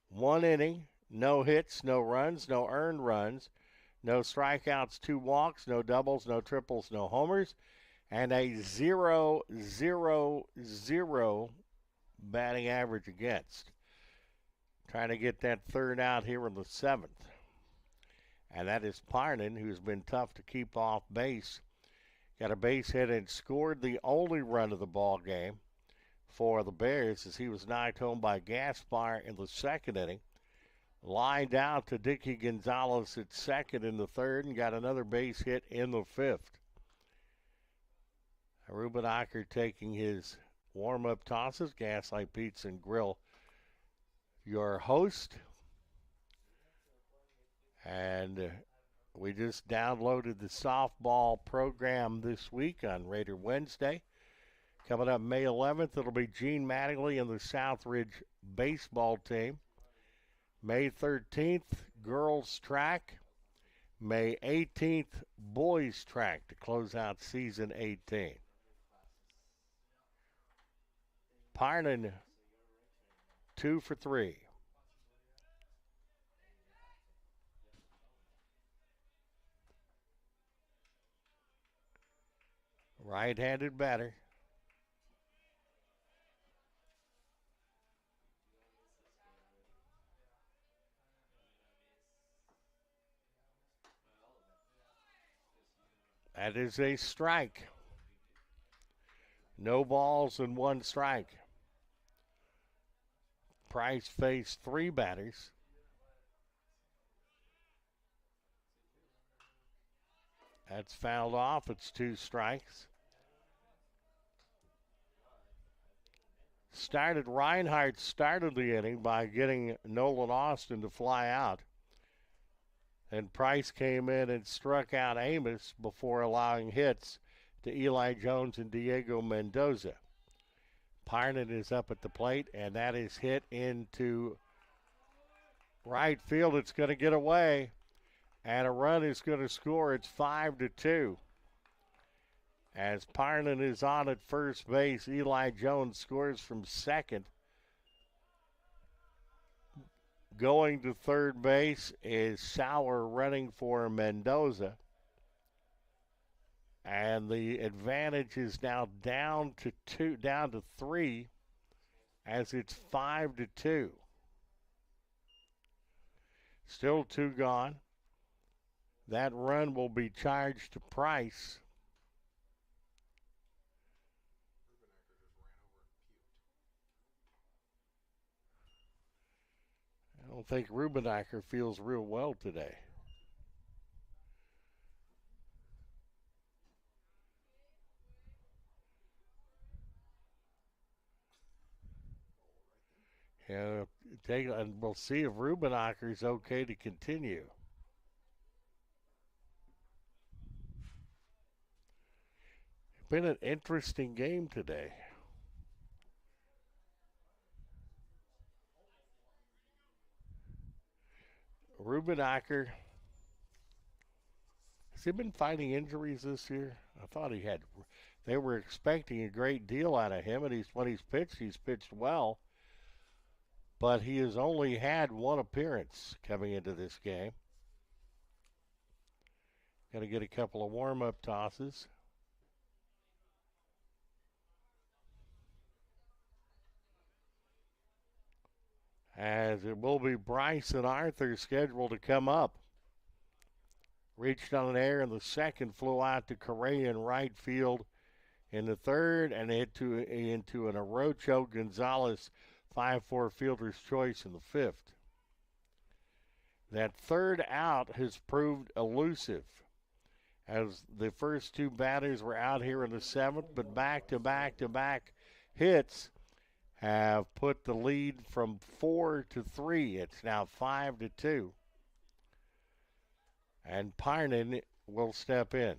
1 inning, no hits, no runs, no earned runs, no strikeouts, 2 walks, no doubles, no triples, no homers, and a 0.00 batting average against. Trying to get that third out here in the 7th. And that is Parnan, who's been tough to keep off base. Got a base hit and scored the only run of the ball game for the Bears as he was knocked home by Gaspar in the 2nd inning. Lined out to Dickey Gonzalez at 2nd in the 3rd and got another base hit in the 5th. Rubenacker taking his warm-up tosses. Gaslight Pizza and Grill, your host. And we just downloaded the softball program this week on Raider Wednesday. Coming up May 11th, it'll be Gene Mattingly and the Southridge baseball team. May 13th, girls track. May 18th, boys track to close out season 18. Parnan, 2 for 3. Right-handed batter. That is a strike. No balls and 1 strike. Price faced 3 batters. That's fouled off. It's 2 strikes. Reinhardt started the inning by getting Nolan Austin to fly out. And Price came in and struck out Amos before allowing hits to Eli Jones and Diego Mendoza. Parnan is up at the plate, and that is hit into right field. It's going to get away, and a run is going to score. It's 5-2. As Parnan is on at first base, Eli Jones scores from 2nd. Going to 3rd base is Sauer running for Mendoza. And the advantage is now down to 3 as it's 5-2. Still 2 gone. That run will be charged to Price. I don't think Rubenacker feels real well today. Yeah, and we'll see if Rubenacker's okay to continue. Been an interesting game today. Rubenacker, has he been fighting injuries this year? I thought he had. They were expecting a great deal out of him, and when he's pitched well. But he has only had 1 appearance coming into this game. Got to get a couple of warm-up tosses. As it will be Bryce and Arthur scheduled to come up. Reached on an air in the 2nd, flew out to Correa in right field in the third, and into an Arocho Gonzalez 5-4 fielder's choice in the fifth. That third out has proved elusive, as the first two batters were out here in the seventh, but back-to-back hits have put the lead from 4-3. It's now 5-2. And Parnan will step in.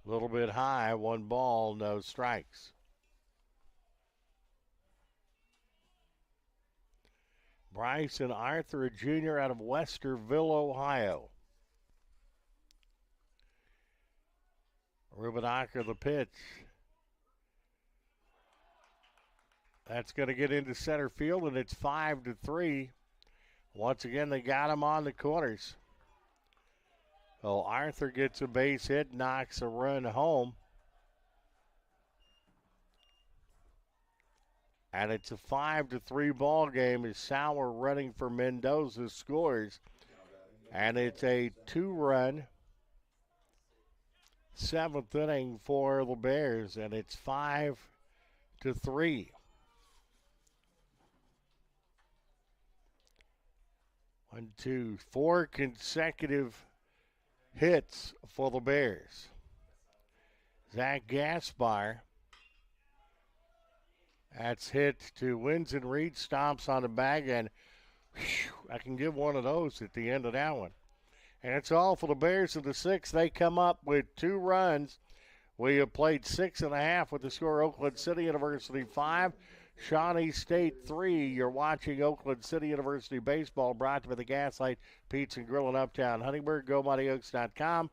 A little bit high, 1 ball, no strikes. Bryson Arthur, a junior out of Westerville, Ohio. Rubenacher the pitch. That's going to get into center field, and it's 5-3. Once again, they got him on the corners. So Arthur gets a base hit, knocks a run home. And it's a 5-3 ball game as Sauer running for Mendoza scores. And it's a 2-run seventh inning for the Bears, and it's 5-3. 1, 2, 4 consecutive hits for the Bears. Zach Gaspar, that's hit to Wins and Reed, stomps on the bag, and whew, I can give one of those at the end of that one. And it's all for the Bears in the sixth. They come up with 2 runs. We have played 6.5 with the score Oakland City University 5, Shawnee State 3. You're watching Oakland City University baseball, brought to you by the Gaslight Pizza and Grill in Uptown Huntingburg. GoMightyOaks.com.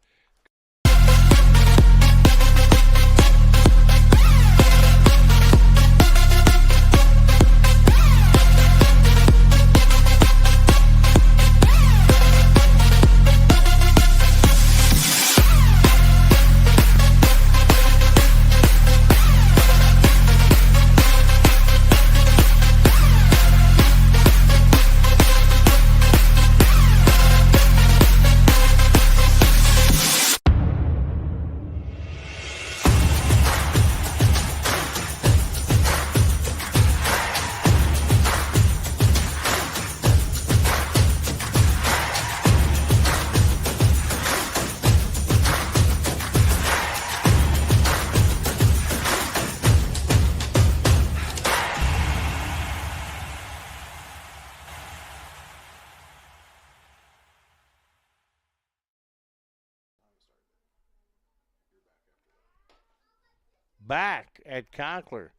Back at Conkler.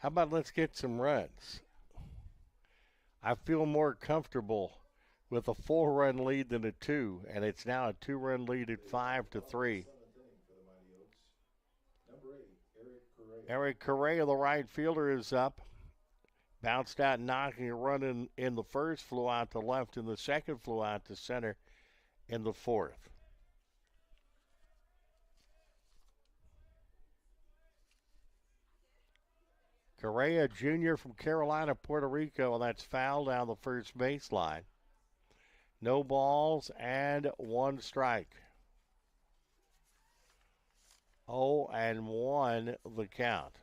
How about let's get some runs? I feel more comfortable with a 4-run lead than a 2, and it's now a 2-run lead at 5-3. Eric Correa, the right fielder, is up. Bounced out, knocking a run in the first, flew out to left in the second, flew out to center in the fourth. Correa Jr. from Carolina, Puerto Rico, and that's foul down the first baseline. No balls and 1 strike. 0-1 the count.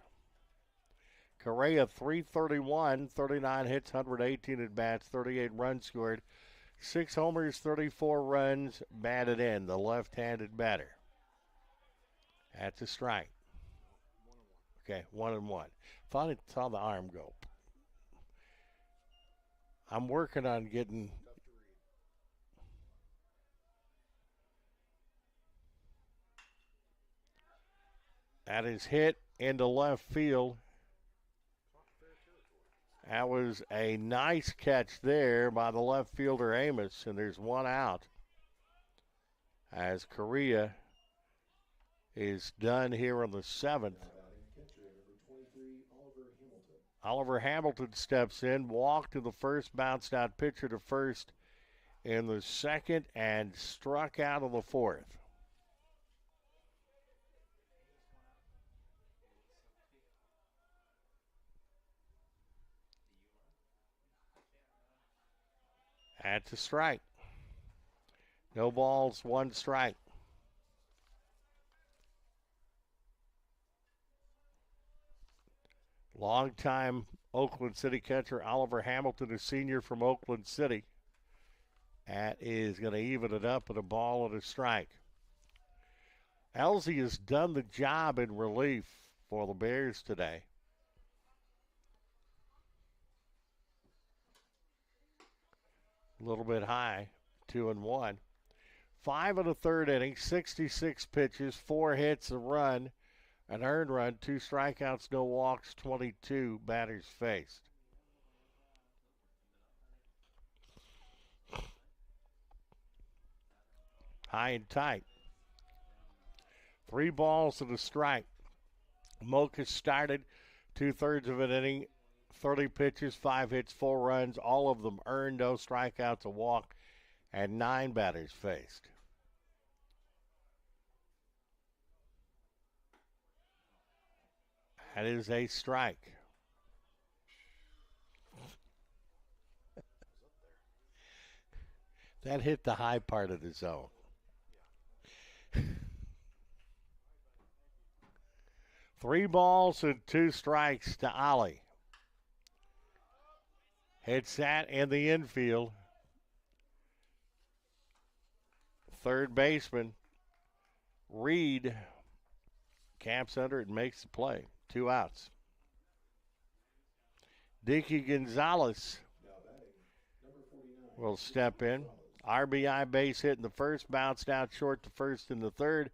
Correa 331, 39 hits, 118 at bats, 38 runs scored, 6 homers, 34 runs batted in. The left-handed batter. That's a strike. Okay, 1-1. Thought I saw the arm go. I'm working on getting. That is hit into left field. That was a nice catch there by the left fielder Amos, and there's 1 out as Correa is done here in the 7th. Oliver Hamilton steps in, walked to the first, bounced out pitcher to first in the second, and struck out in the fourth. That's a strike. No balls, one strike. Longtime Oakland City catcher Oliver Hamilton, a senior from Oakland City. That is going to even it up with a ball and a strike. Elsie has done the job in relief for the Bears today. A little bit high, 2-1. 5 and a third inning, 66 pitches, 4 hits, a run, an earned run, 2 strikeouts, no walks, 22 batters faced. High and tight. 3 balls and a strike. Mocha started 2/3 of an inning, 30 pitches, 5 hits, 4 runs, all of them earned, no strikeouts, a walk, and 9 batters faced. That is a strike. That hit the high part of the zone. 3 balls and 2 strikes to Ollie. Hits that in the infield. Third baseman Reed camps under it and makes the play. 2 outs. Dickey Gonzalez will step in. RBI base hit in the first, bounced out short to first in the third,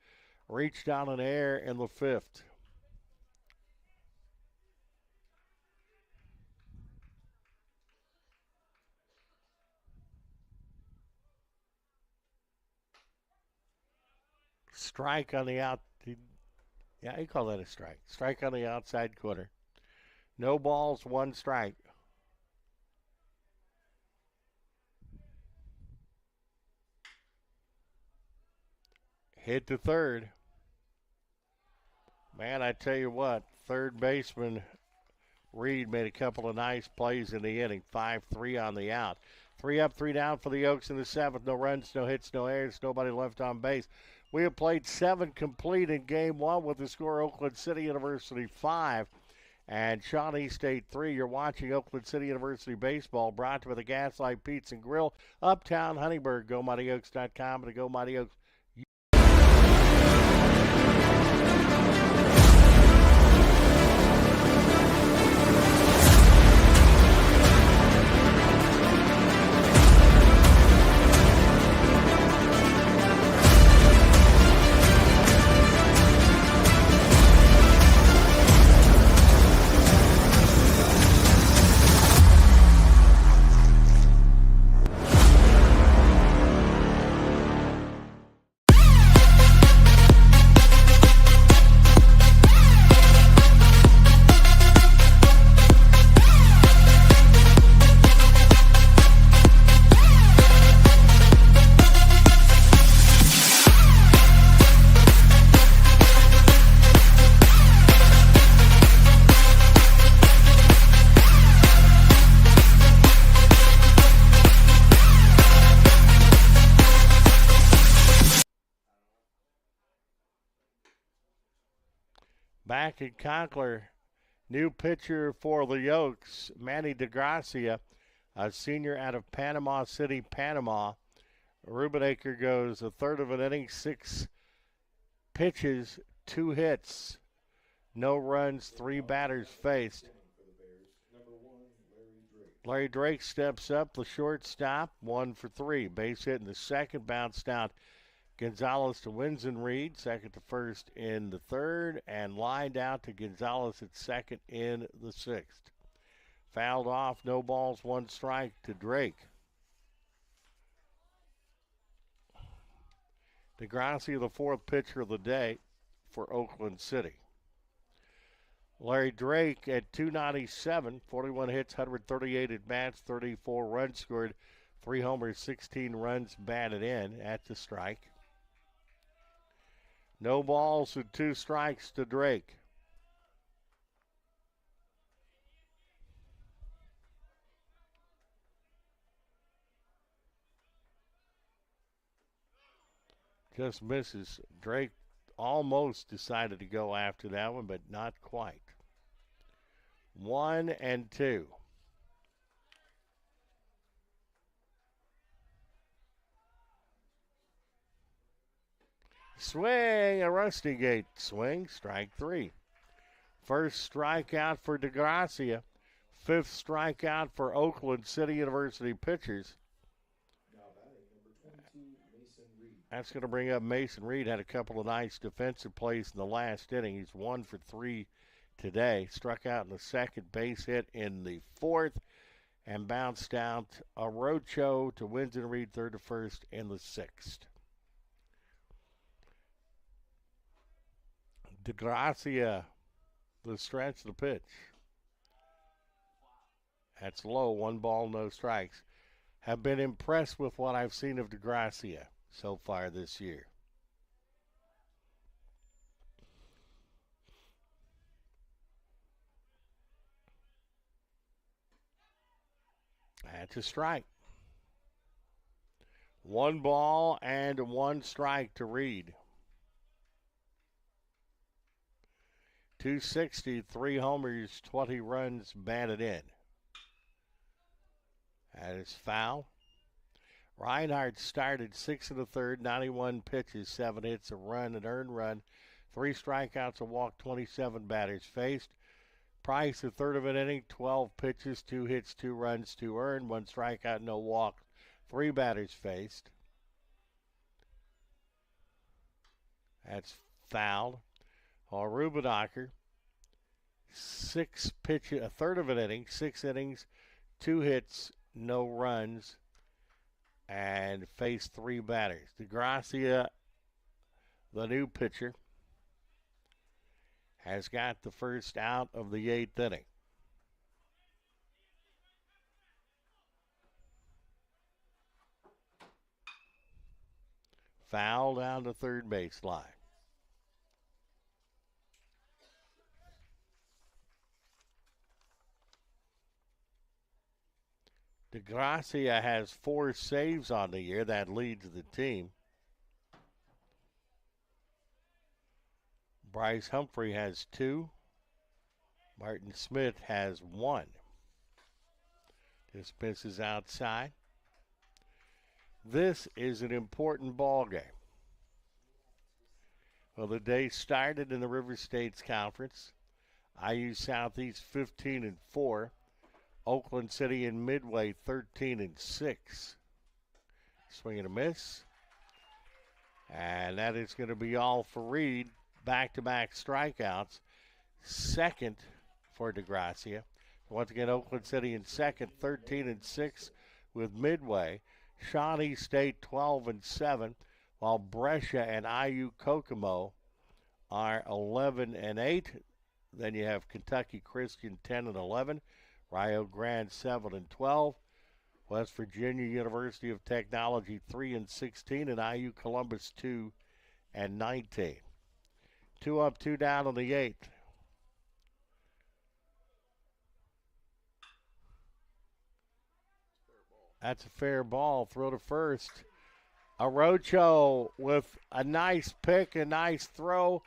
reached down in air in the fifth. Strike on the out. Yeah, you call that a strike. Strike on the outside corner. No balls, 1 strike. Hit to third. Man, I tell you what, third baseman Reed made a couple of nice plays in the inning. 5-3 on the out. 3 up, 3 down for the Oaks in the 7th. No runs, no hits, no errors, nobody left on base. We have played 7 complete in Game 1 with the score Oakland City University 5 and Shawnee State 3. You're watching Oakland City University Baseball, brought to you by the Gaslight Pizza and Grill, Uptown Huntingburg. GoMightyOaks.com and the Go Mighty Oaks. Back at Conkler, new pitcher for the Oaks, Manny DeGracia, a senior out of Panama City, Panama. Rubenaker goes 1/3 of an inning, 6 pitches, 2 hits, no runs, 3 batters faced. Larry Drake steps up, the shortstop, 1 for 3. Base hit in the second, bounced out Gonzalez to Winston Reed, second to first in the third, and lined out to Gonzalez at second in the 6th. Fouled off, no balls, 1 strike to Drake. DeGracia, the 4th pitcher of the day for Oakland City. Larry Drake at 297, 41 hits, 138 at bats, 34 runs scored, 3 homers, 16 runs batted in. That's a strike. No balls and 2 strikes to Drake. Just misses. Drake almost decided to go after that one, but not quite. 1-2. Swing, a Rustigate swing, strike 3. First strikeout for DeGracia. 5th strikeout for Oakland City University pitchers. Now batting number 22, Mason Reed. That's going to bring up Mason Reed. Had a couple of nice defensive plays in the last inning. He's 1 for 3 today. Struck out in the second, base hit in the 4th, and bounced out a roadshow to Winston Reed, 3rd to 1st in the 6th. DeGracia, the stretch, the pitch. That's low, 1 ball, no strikes. Have been impressed with what I've seen of DeGracia so far this year. That's a strike. 1 ball and 1 strike to Reed. 260, 3 homers, 20 runs batted in. That is foul. Reinhardt started 6 1/3, 91 pitches, 7 hits, a run, an earned run, 3 strikeouts, a walk, 27 batters faced. Price, a third of an inning, 12 pitches, 2 hits, 2 runs, 2 earned, 1 strikeout, no walk, 3 batters faced. That's fouled. Rubenacher, 6 pitches, a third of an inning, 6 innings, 2 hits, no runs, and faced 3 batters. DeGracia, the new pitcher, has got the first out of the 8th inning. Foul down the third base line. DeGracia has 4 saves on the year. That leads the team. Bryce Humphrey has 2. Martin Smith has 1. This misses outside. This is an important ball game. Well, the day started in the River States Conference. IU Southeast 15-4. Oakland City and Midway 13-6. Swing and a miss. And that is going to be all for Reed. Back-to-back strikeouts. Second for DeGracia. Once again, Oakland City in second, 13-6 with Midway. Shawnee State 12-7, while Brescia and IU Kokomo are 11-8. Then you have Kentucky Christian 10-11. Rio Grande 7-12, West Virginia University of Technology 3-16, and IU Columbus 2-19. 2 up, 2 down on the 8th. That's a fair ball. Throw to first. Arocho with a nice pick, a nice throw.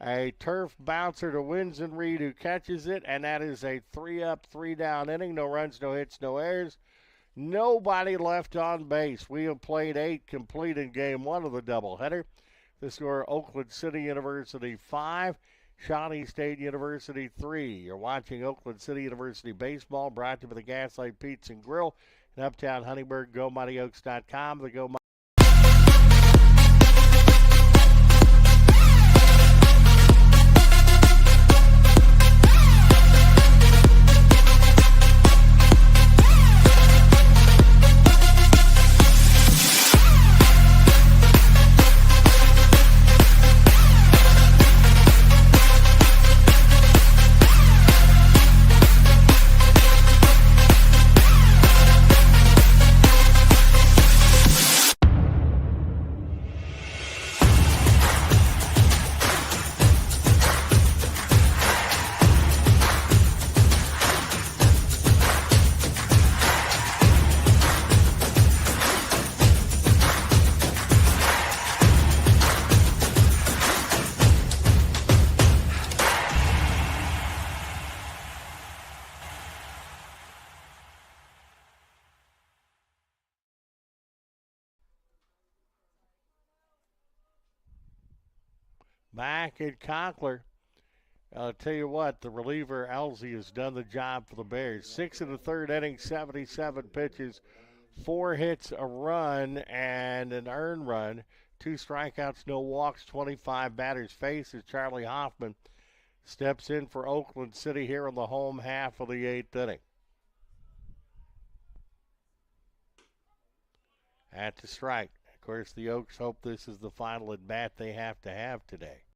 A turf bouncer to Winston Reed, who catches it, and that is a 3 up, 3 down inning. No runs, no hits, no errors. Nobody left on base. We have played 8 complete in game 1 of the doubleheader. The score: Oakland City University 5, Shawnee State University 3. You're watching Oakland City University baseball, brought to you by the Gaslight Pizza and Grill in Uptown Huntingburg. GoMightyOaks.com. The Go back at Conkler. I'll tell you what, the reliever Elsie has done the job for the Bears. 6 in the third inning, 77 pitches, 4 hits, a run, and an earned run. 2 strikeouts, no walks, 25 batters faced as Charlie Hoffman steps in for Oakland City here in the home half of the 8th inning. At the strike. Of course, the Oaks hope this is the final at bat they have to have today.